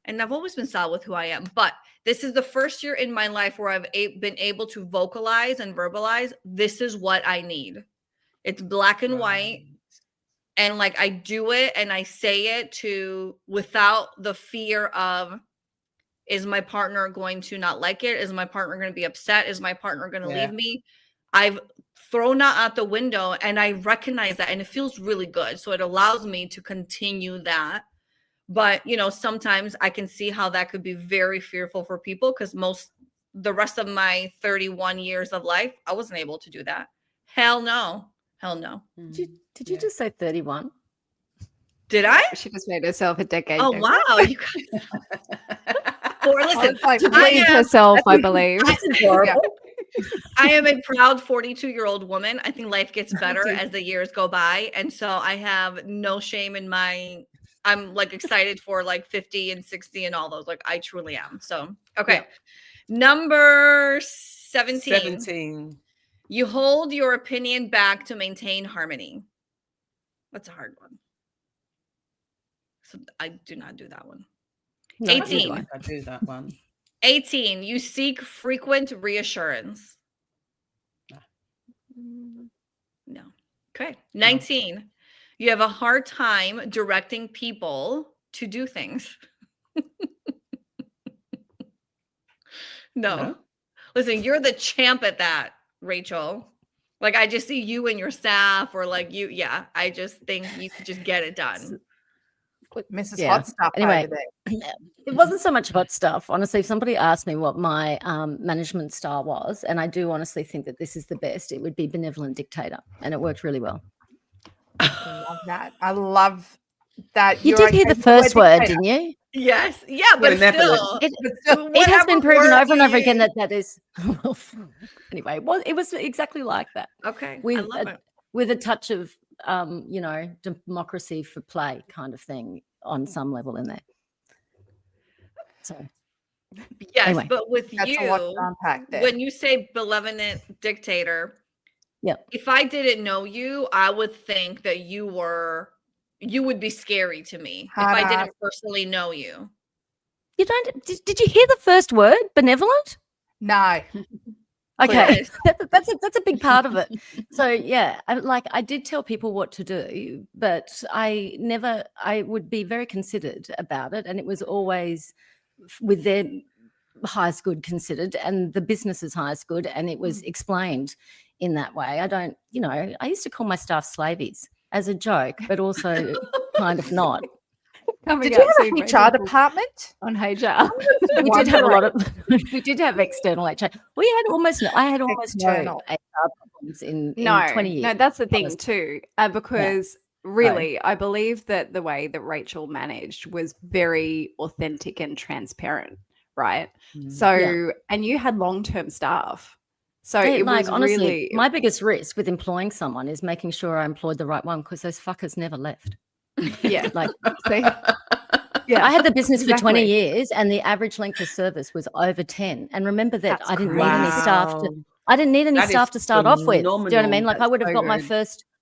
and I've always been solid with who I am, but this is the first year in my life where I've been able to vocalize and verbalize, this is what I need. It's black and white. And like I do it and I say it without the fear of, is my partner going to not like it? Is my partner going to be upset? Is my partner going to leave me? I've thrown that out the window and I recognize that and it feels really good. So it allows me to continue that. But, you know, sometimes I can see how that could be very fearful for people because the rest of my 31 years of life, I wasn't able to do that. Hell no. Did you just say 31? Did I? She just made herself a decade. Oh, wow. You guys. Or listen, believe herself, I believe. That's adorable. I am a proud 42-year-old woman. I think life gets better as the years go by. And so I have no shame in I'm like excited for like 50 and 60 and all those. Like I truly am. So, okay. Yeah. Number 17. You hold your opinion back to maintain harmony. That's a hard one. So I do not do that one. No, 18. I do that one. 18. You seek frequent reassurance. No. Okay. 19. No. You have a hard time directing people to do things. No. Listen, you're the champ at that, Rachel. Like I just see you and your staff or like you. Yeah. I just think you could just get it done. Mrs. Hot Stuff. Anyway, it wasn't so much hot stuff. Honestly, if somebody asked me what my management style was, and I do honestly think that this is the best, it would be benevolent dictator. And it worked really well. I love that. I love that. You did hear the first word, didn't you? Yes. Yeah, but still. It has been proven over and over again that is. Anyway, it was exactly like that. Okay. With a touch of, democracy for play kind of thing on some level in there. So. Yes, anyway, but with you, when you say benevolent dictator, if I didn't know you, I would think that you would be scary to me if I didn't personally know you. You don't? Did you hear the first word, benevolent? No. Okay, that's a big part of it. So yeah, I did tell people what to do, but I would be very considered about it, and it was always with their highest good considered and the business's highest good, and it was explained in that way. I used to call my staff slavies as a joke, but also kind of not. Did you have an HR department on HR? We did have a lot of. We did have external HR. I had almost no HR problems in 20 years. No, that's the thing too, because really, I believe that the way that Rachel managed was very authentic and transparent, right? So, and you had long-term staff. So it was honestly, really my biggest risk with employing someone is making sure I employed the right one, because those fuckers never left. Yeah, I had the business for 20 years, and the average length of service was over 10. And remember that I didn't need any staff to start off with. Do you know what I mean? Like I would have got I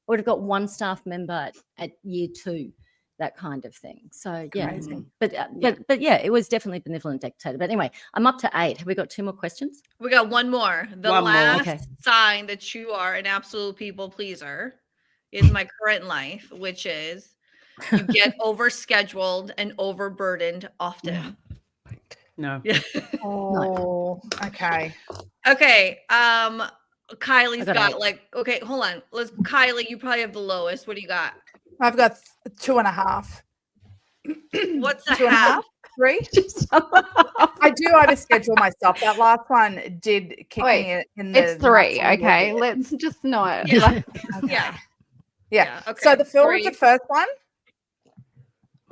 would have got one staff member at year 2, that kind of thing. So yeah, but it was definitely benevolent dictator. But anyway, I'm up to 8. Have we got 2 more questions? We got one more. The last sign that you are an absolute people pleaser is my current life, which is you get overscheduled and overburdened often. No. Oh, okay. Okay. Kylie's got hold on. Kylie, you probably have the lowest. What do you got? I've got 2.5. What's a 2.5? 3? I do overschedule myself. That last one did kick me in the. It's 3. Okay, let's just not. Yeah. Okay. So the first one.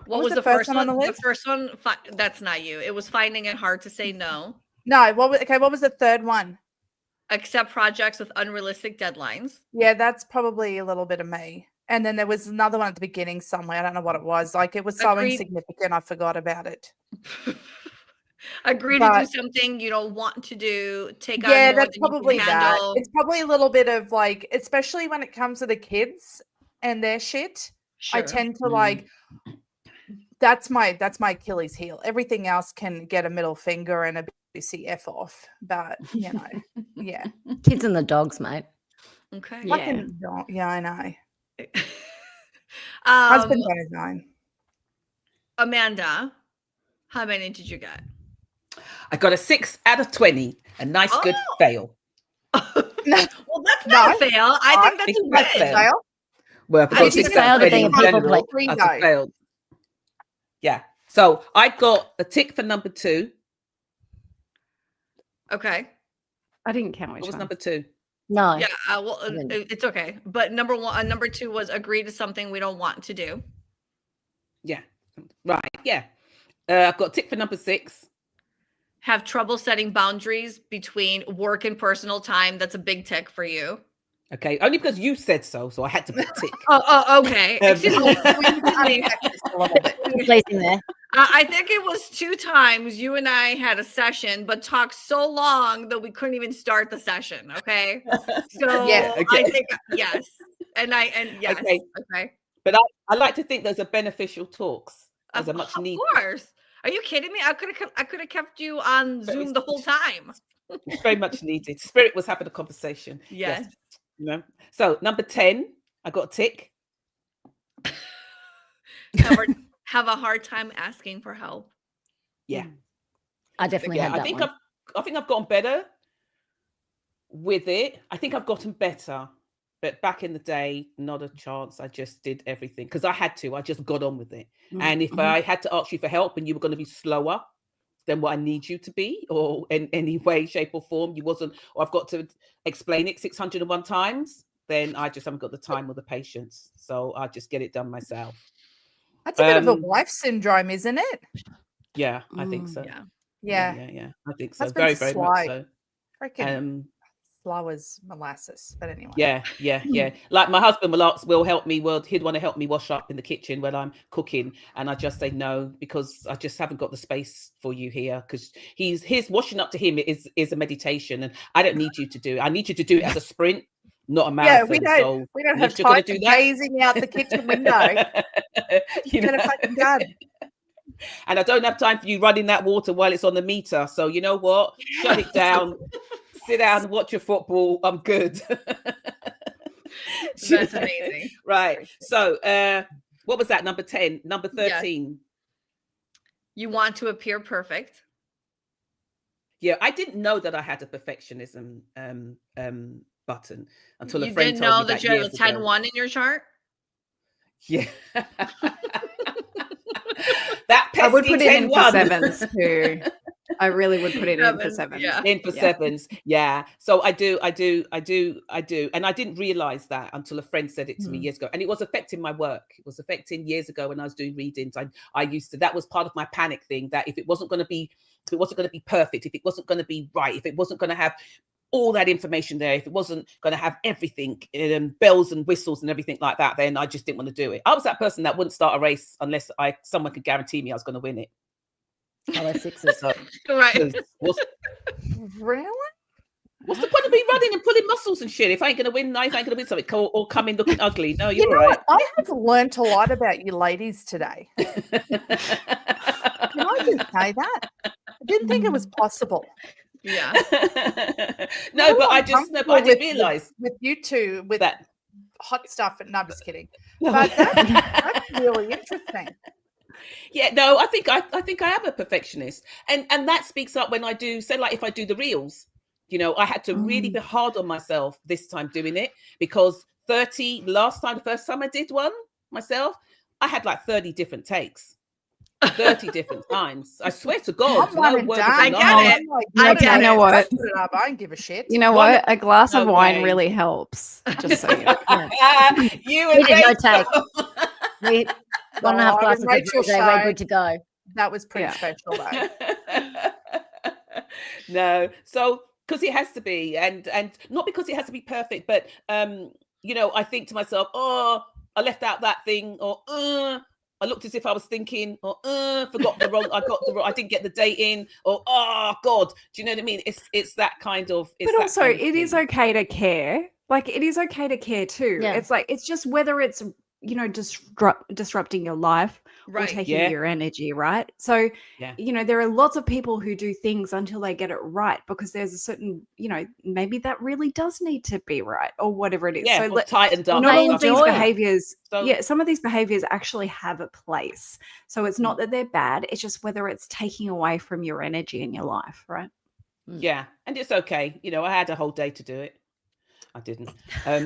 What was the first one on the list? The first one, that's not you. It was finding it hard to say no. No. What was the third one? Accept projects with unrealistic deadlines. Yeah, that's probably a little bit of me. And then there was another one at the beginning somewhere. I don't know what it was. Like it was so insignificant, I forgot about it. Agree to do something you don't want to do. Take on more that's than probably you can that. handle. It's probably a little bit of like, especially when it comes to the kids and their shit. Sure. I tend to that's my Achilles heel. Everything else can get a middle finger and a busy F off, but you know, yeah. Kids and the dogs, mate. Okay. Yeah. Fucking don't. Yeah, I know. Husband's on his own. Amanda, how many did you get? I got a 6 out of 20. A nice, good fail. Well, that's not a fail. I think that's a good fail. Well, I got 6 out of 20 in general. That's a fail. Yeah. So I got a tick for number 2. Okay. I didn't count which what was one. number 2? No. Yeah. Well, it's okay. But number 2 was agree to something we don't want to do. Yeah. Right. Yeah. I've got a tick for number 6. Have trouble setting boundaries between work and personal time. That's a big tick for you. Okay. Only because you said so. So I had to put a tick. Okay. Excuse me. Placing there. I think it was 2 times you and I had a session, but talked so long that we couldn't even start the session. Okay. So yeah, okay. I think yes. And yes. Okay. But I like to think those are beneficial talks. As a much needed. Of course. Are you kidding me? I could have kept you on Zoom the whole time. It's very much needed. Spirit was having a conversation. Yes. You know. So number 10, I got a tick. Have a hard time asking for help. Yeah. I definitely had that I think one. I think I've gotten better with it. I think I've gotten better. But back in the day, not a chance. I just did everything because I had to. I just got on with it. Mm-hmm. And if I had to ask you for help and you were going to be slower than what I need you to be, or in any way, shape, or form, you wasn't, or I've got to explain it 601 times, then I just haven't got the time or the patience. So I just get it done myself. That's a bit of a wife syndrome, isn't it? Yeah, I think so. Yeah. I think so. Very, very much so. Freaking slow as molasses, but anyway. Yeah. Like my husband will help me. He'd want to help me wash up in the kitchen when I'm cooking, and I just say no because I just haven't got the space for you here. Because his washing up to him is a meditation, and I don't need you to do it. I need you to do it as a sprint, not a marathon. Yeah, we don't have time to gazing out the kitchen window. You know? Fucking done. And I don't have time for you running that water while it's on the meter. So you know what? Shut it down. Sit down, watch your football. I'm good. That's amazing. Right. So what was that? Number 10. Number 13. Yes. You want to appear perfect. Yeah, I didn't know that I had a perfectionism button until a friend told me that. You didn't know that you had a 10-1 in your chart? Yeah. That pesky I would put it in for 7s too. I really would put it in for 7s. Yeah. In for 7s. Yeah. So I do. And I didn't realize that until a friend said it to me years ago. And it was affecting my work. It was affecting years ago when I was doing readings. I used to, that was part of my panic thing, that if it wasn't going to be perfect, if it wasn't going to be right, if it wasn't going to have all that information there, if it wasn't going to have everything, bells and whistles and everything like that, then I just didn't want to do it. I was that person that wouldn't start a race unless someone could guarantee me I was going to win it. Oh, that's 6s. So, right. Really? What's the point of me running and pulling muscles and shit if I ain't going to win? I ain't going to win something or come in looking ugly. No, you're right. What? I have learnt a lot about you ladies today. Can I just say that? I didn't think it was possible. Yeah. No, but I didn't realize with you two with that hot stuff. And no, I'm just kidding. But that's really interesting. Yeah, no, I think I am a perfectionist, and that speaks up when I do. So, like if I do the reels, you know, I had to really be hard on myself this time doing it because the first time I did one myself, I had like 30 different takes. 30 different times. I swear to God. No word I get it. I get it. You know what? Put it up. I don't give a shit. You know what? A glass of wine really helps. Just so you know. You and no take. 1.5 glasses of Rosé, we're good to go. That was pretty special, though. No, so because it has to be, and not because it has to be perfect, but you know, I think to myself, oh, I left out that thing, or I looked as if I was thinking, or forgot I didn't get the date in, or oh God, do you know what I mean? It's that kind of. But also, it is okay to care. Like it is okay to care too. Yeah. It's like it's just whether it's disrupting your life or taking your energy, right? So, there are lots of people who do things until they get it right because there's a certain, maybe that really does need to be right or whatever it is. Yeah, so tightened up. Not all of these behaviors, some of these behaviors actually have a place. So it's not that they're bad. It's just whether it's taking away from your energy in your life, right? Yeah, and it's okay. I had a whole day to do it. I didn't,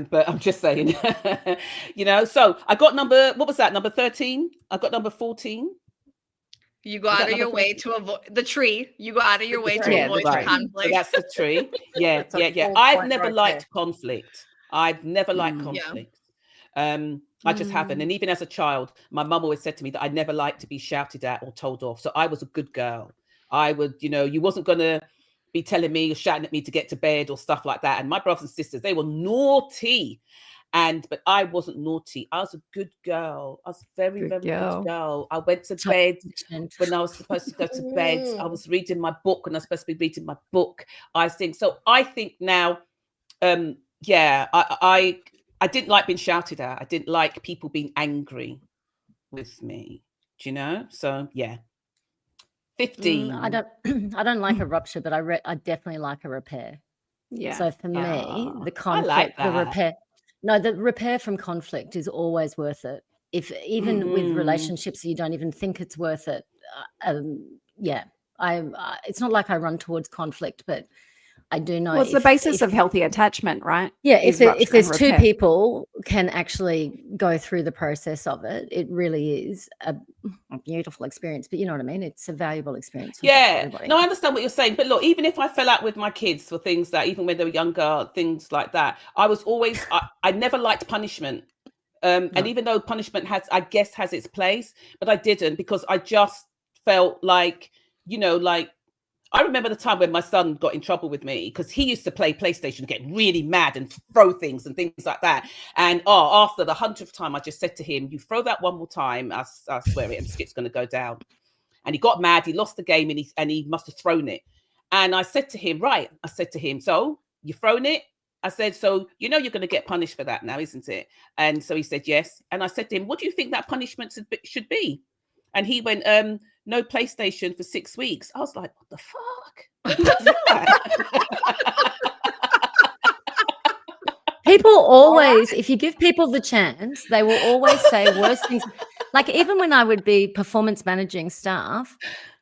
but I'm just saying, so I got what was that? Number 13. I got number 14. You go out of your way to avoid the tree. You go out of your way to avoid the conflict. So that's the tree. Yeah. I've never liked conflict. I've never liked conflict. I just haven't. And even as a child, my mum always said to me that I never liked to be shouted at or told off. So I was a good girl. I would, you wasn't going to be telling me or shouting at me to get to bed or stuff like that. And my brothers and sisters, they were naughty. But I wasn't naughty. I was a good girl. I was very, very good girl. I went to bed when I was supposed to go to bed. I was reading my book when I was supposed to be reading my book. I think now, I didn't like being shouted at. I didn't like people being angry with me. Do you know? So 15. I don't like a rupture, but I definitely like a repair. Yeah. So for me, the conflict, the repair. No, the repair from conflict is always worth it. If even with relationships, you don't even think it's worth it. It's not like I run towards conflict, but I do know. Well, it's the basis of healthy attachment, right? Yeah, if there's two people can actually go through the process of it, it really is a beautiful experience. But you know what I mean? It's a valuable experience. Yeah, no, I understand what you're saying. But look, even if I fell out with my kids for things that, even when they were younger, things like that, I was always, I never liked punishment. And even though punishment has its place, but I didn't, because I just felt like, I remember the time when my son got in trouble with me because he used to play PlayStation, get really mad and throw things and things like that. And after the 100th time, I just said to him, "You throw that one more time, I swear it, and shit's going to go down." And he got mad. He lost the game, and he must have thrown it. And I said to him, "So you've thrown it?" I said, "So you're going to get punished for that now, isn't it?" And so he said, "Yes." And I said to him, "What do you think that punishment should be?" And he went, "No PlayStation for 6 weeks." I was like, "What the fuck?" People always, if you give people the chance, they will always say worse things. Like even when I would be performance managing staff,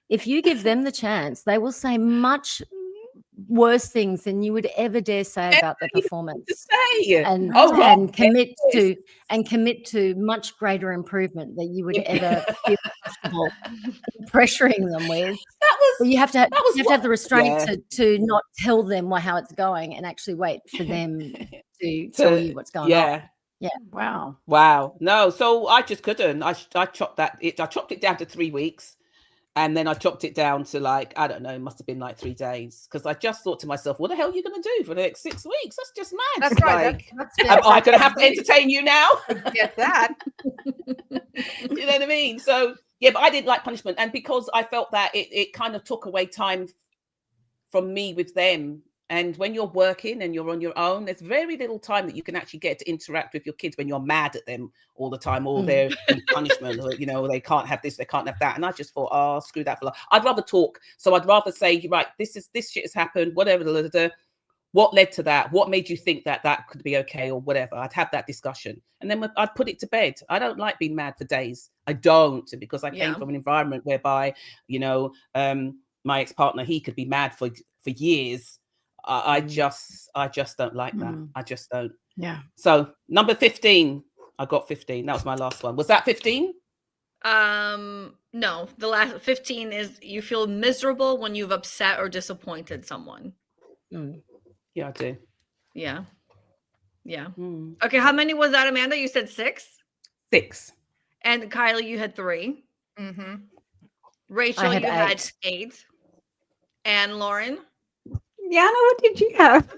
if you give them the chance, they will say much worse things than you would ever dare say about the performance, and commit to much greater improvement that you would ever feel comfortable pressuring them with. You have to have the restraint to not tell them how it's going and actually wait for them to tell you what's going on. Yeah. Wow. No, so I just couldn't. I chopped it down to 3 weeks. And then I chopped it down to I don't know, it must have been 3 days. Because I just thought to myself, what the hell are you going to do for the next 6 weeks? That's just mad. That's right. Am I going to have to entertain you now? Get that. You know what I mean? So, but I didn't like punishment. And because I felt that it kind of took away time from me with them. And when you're working and you're on your own, there's very little time that you can actually get to interact with your kids when you're mad at them all the time, or they're in punishment, or they can't have this, they can't have that. And I just thought, screw that. I'd rather talk. So I'd rather say, right, this shit has happened, whatever. What led to that? What made you think that could be okay, or whatever? I'd have that discussion, and then I'd put it to bed. I don't like being mad for days. I don't, because I came from an environment whereby, my ex-partner, he could be mad for years. I just don't like that. I just don't. Yeah. So number 15, I got 15. That was my last one. Was that 15? No, the last 15 is you feel miserable when you've upset or disappointed someone. Yeah, I do. Yeah. Okay, how many was that, Amanda? You said 6? 6. And Kylie, you had 3. Mm-hmm. Rachel, you had 8. And Lauren? Yana, what did you have?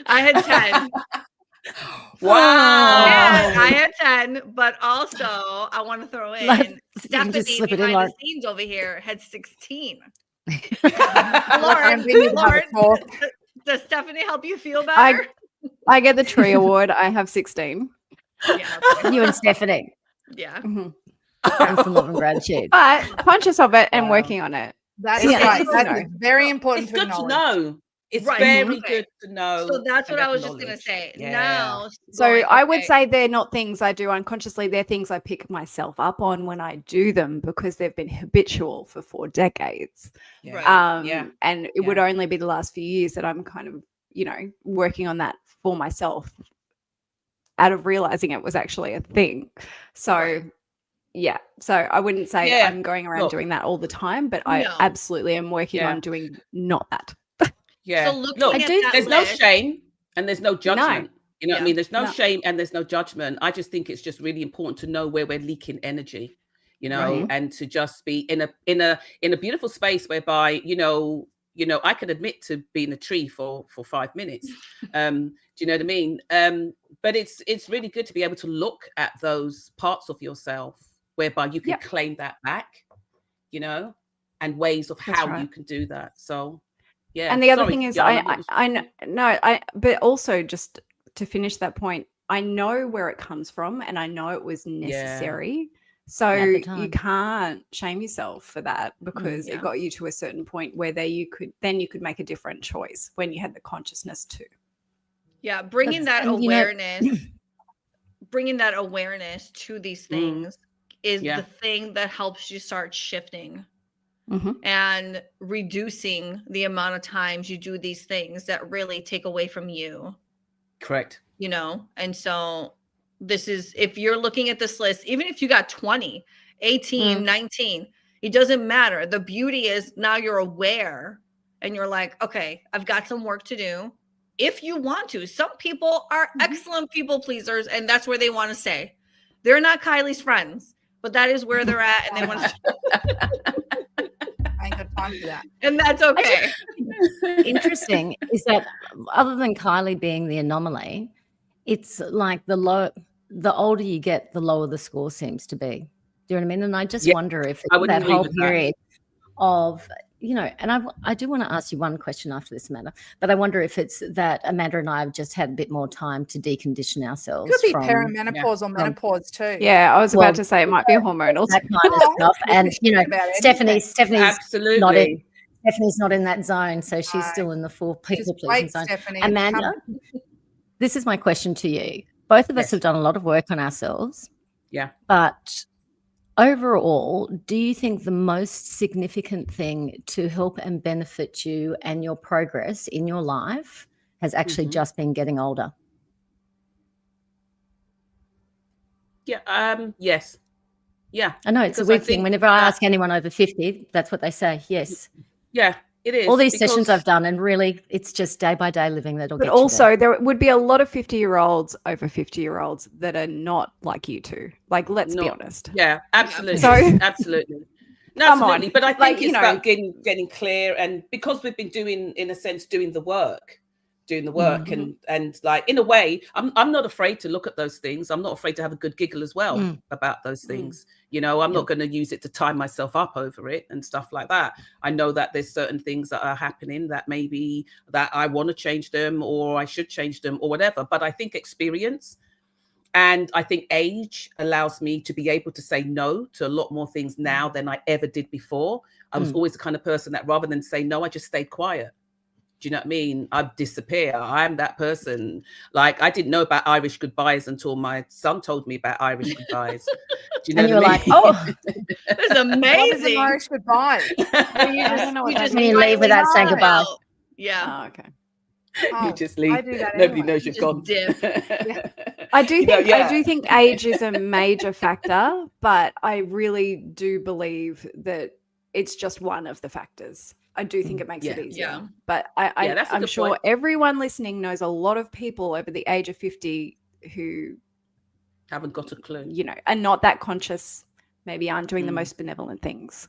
I had 10. Wow. Yeah, I had 10, but also I want to throw in Stephanie behind the scenes over here had 16. Lauren, does Stephanie help you feel better? I get the tree award. I have 16. Yeah. You and Stephanie. Yeah. And from love and gratitude. But conscious of it and Wow. working on it. That It's is good right. to That know. is very important It's to good to acknowledge. know. It's Right. very Okay. good to know. So that's and what I was just going to acknowledge. say. Yeah. Now, So going, I would okay, say they're not things I do unconsciously. They're things I pick myself up on when I do them because they've been habitual for 4 decades. Yeah. Right. And it would only be the last few years that I'm kind of, working on that for myself out of realizing it was actually a thing. So Right. yeah. So I wouldn't say Yeah. I'm going around Look. doing that all the time, but I No. absolutely am working Yeah. on doing not that. Yeah. So looking Look, at that there's no list- shame and there's no judgment. You know what I Yeah. mean? There's no No. shame and there's no judgment. I just think it's just really important to know where we're leaking energy, and to just be in a beautiful space whereby, I can admit to being a tree for 5 minutes. Do you know what I mean? But it's really good to be able to look at those parts of yourself whereby you can claim that back, and ways of how you can do that. So yeah. And the other thing is, but also just to finish that point, I know where it comes from and I know it was necessary. So you can't shame yourself for that because it got you to a certain point where you could make a different choice when you had the consciousness too. Yeah, bringing that awareness to these things is the thing that helps you start shifting. And reducing the amount of times you do these things that really take away from you. Correct. And so this is, if you're looking at this list, even if you got 20, 18, 19, it doesn't matter. The beauty is now you're aware and you're like, okay, I've got some work to do. If you want to, some people are excellent people pleasers and that's where they want to stay. They're not Kylie's friends, but that is where they're at and they want to I ain't got time for that. and that's okay. Interesting is that other than Kylie being the anomaly, it's like the older you get, the lower the score seems to be. Do you know what I mean? And I just wonder if that whole period of, and I do want to ask you one question after this, Amanda, but I wonder if it's that Amanda and I have just had a bit more time to decondition ourselves. Could be perimenopause or menopause too. Yeah, I was about to say it might be hormonal. That kind of stuff. And, Stephanie's absolutely. Stephanie's not in that zone, so she's still in the full people pleasing zone. Stephanie, Amanda, this is my question to you. Both of us have done a lot of work on ourselves. Yeah. But overall, do you think the most significant thing to help and benefit you and your progress in your life has actually just been getting older? Yeah. Yes. Yeah. I know it's a weird thing. Whenever I ask anyone over 50, that's what they say. Yes. Yeah, it is. All these sessions I've done, and really, it's just day by day living that'll get you there. But also, there would be a lot of 50-year-olds over 50-year-olds that are not like you two. Like, let's be honest. Yeah, absolutely. So, absolutely. No, absolutely. But I think it's about getting clear, and because we've been doing the work, and like, in a way, I'm not afraid to look at those things. I'm not afraid to have a good giggle as well about those things. I'm not going to use it to tie myself up over it and stuff like that. I know that there's certain things that are happening that maybe that I want to change them or I should change them or whatever. But I think experience and I think age allows me to be able to say no to a lot more things now than I ever did before. I was always the kind of person that rather than say no, I just stayed quiet. Do you know what I mean? I'd disappear. I'm that person. Like, I didn't know about Irish goodbyes until my son told me about Irish goodbyes. Do you know what I mean? Oh, that's amazing. What is an Irish goodbye? You just leave without saying goodbye. Yeah. Oh, okay. You just leave. I do that Nobody anyway. knows you're gone. I do think age is a major factor, but I really do believe that it's just one of the factors. I do think it makes it easier. Yeah. But I'm sure point. everyone listening knows a lot of people over the age of 50 who haven't got a clue. Are not that conscious, maybe aren't doing the most benevolent things.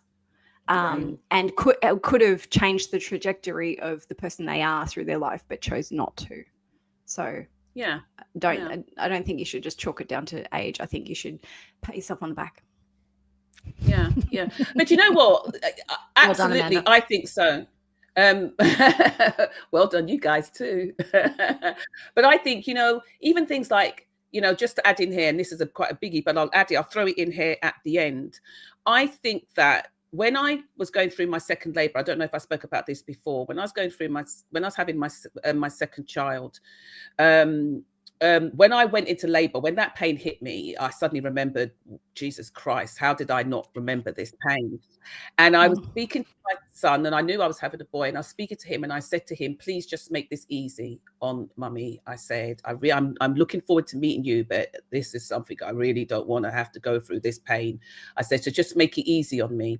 And could have changed the trajectory of the person they are through their life, but chose not to. So I don't think you should just chalk it down to age. I think you should pat yourself on the back. Yeah. But you know what? Absolutely, I think so. Well done, you guys too. But I think, even things like, just to add in here, and this is quite a biggie, but I'll throw it in here at the end. I think that when I was going through my second labor, I don't know if I spoke about this before, when I was having my second child, when I went into labor, when that pain hit me, I suddenly remembered, Jesus Christ, how did I not remember this pain? And I was speaking to my son, and I knew I was having a boy, and I was speaking to him, and I said to him, please just make this easy on Mummy. I said, I'm looking forward to meeting you, but this is something I really don't want to have to go through, this pain. I said, so just make it easy on me.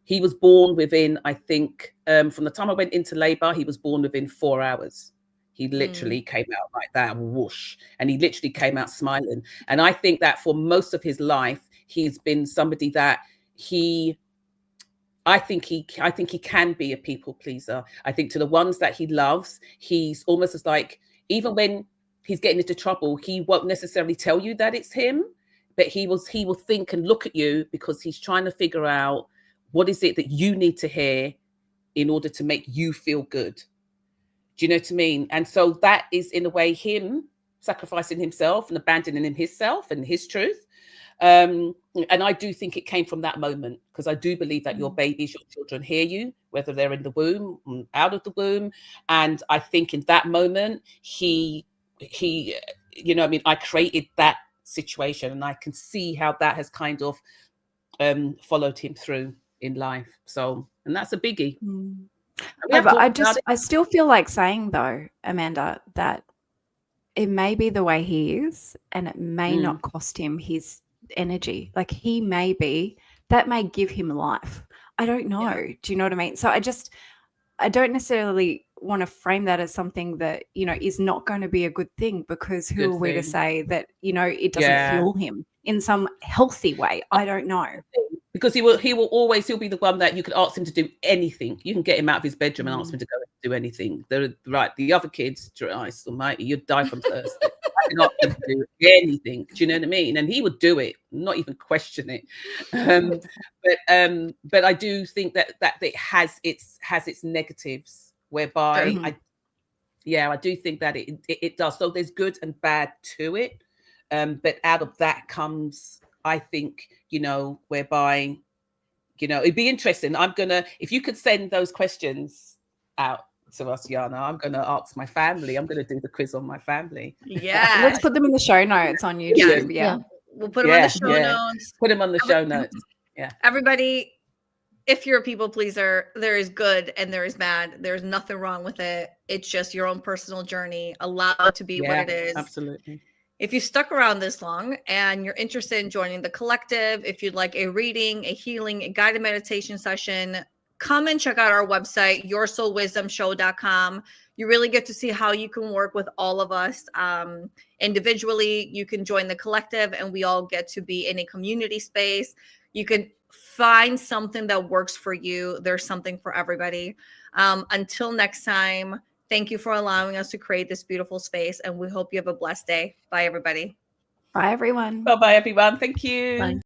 He was born within, I think, from the time I went into labor, he was born within 4 hours. He literally came out like that, whoosh, and he literally came out smiling. And I think that for most of his life, he's been somebody that I think he can be a people pleaser. I think to the ones that he loves, he's almost as like, even when he's getting into trouble, he won't necessarily tell you that it's him, but he will think and look at you because he's trying to figure out what is it that you need to hear in order to make you feel good. Do you know what I mean? And so that is, in a way, him sacrificing himself and abandoning himself and his truth. And I do think it came from that moment, because I do believe that your babies, your children hear you, whether they're in the womb, out of the womb. And I think in that moment, he, I created that situation, and I can see how that has kind of followed him through in life. So, and that's a biggie. I still feel like saying though, Amanda, that it may be the way he is, and it may not cost him his energy. Like that may give him life. I don't know. Yeah. Do you know what I mean? So I don't necessarily want to frame that as something that, is not going to be a good thing, because who are we to say that, it doesn't fuel him in some healthy way? I don't know. Because he'll be the one that you could ask him to do anything. You can get him out of his bedroom and ask him to go and do anything. The other kids, Christ almighty, you'd die from thirst. Not to do anything. Do you know what I mean? And he would do it, not even question it. But I do think that it has its negatives, whereby I do think that it does. So there's good and bad to it. But out of that comes, I think, whereby, it'd be interesting. If you could send those questions out to us, Yana, I'm going to ask my family. I'm going to do the quiz on my family. Yeah. Let's put them in the show notes on YouTube. Yeah. We'll put them on the show notes. Put them on the show notes. Yeah. Everybody, if you're a people pleaser, there is good and there is bad. There's nothing wrong with it. It's just your own personal journey. Allow it to be what it is. Absolutely. If you stuck around this long and you're interested in joining the collective, if you'd like a reading, a healing, a guided meditation session, come and check out our website, yoursoulwisdomshow.com. You really get to see how you can work with all of us individually. You can join the collective, and we all get to be in a community space. You can find something that works for you. There's something for everybody. Until next time, thank you for allowing us to create this beautiful space, and we hope you have a blessed day. Bye, everybody. Bye, everyone. Bye-bye, everyone. Thank you. Bye.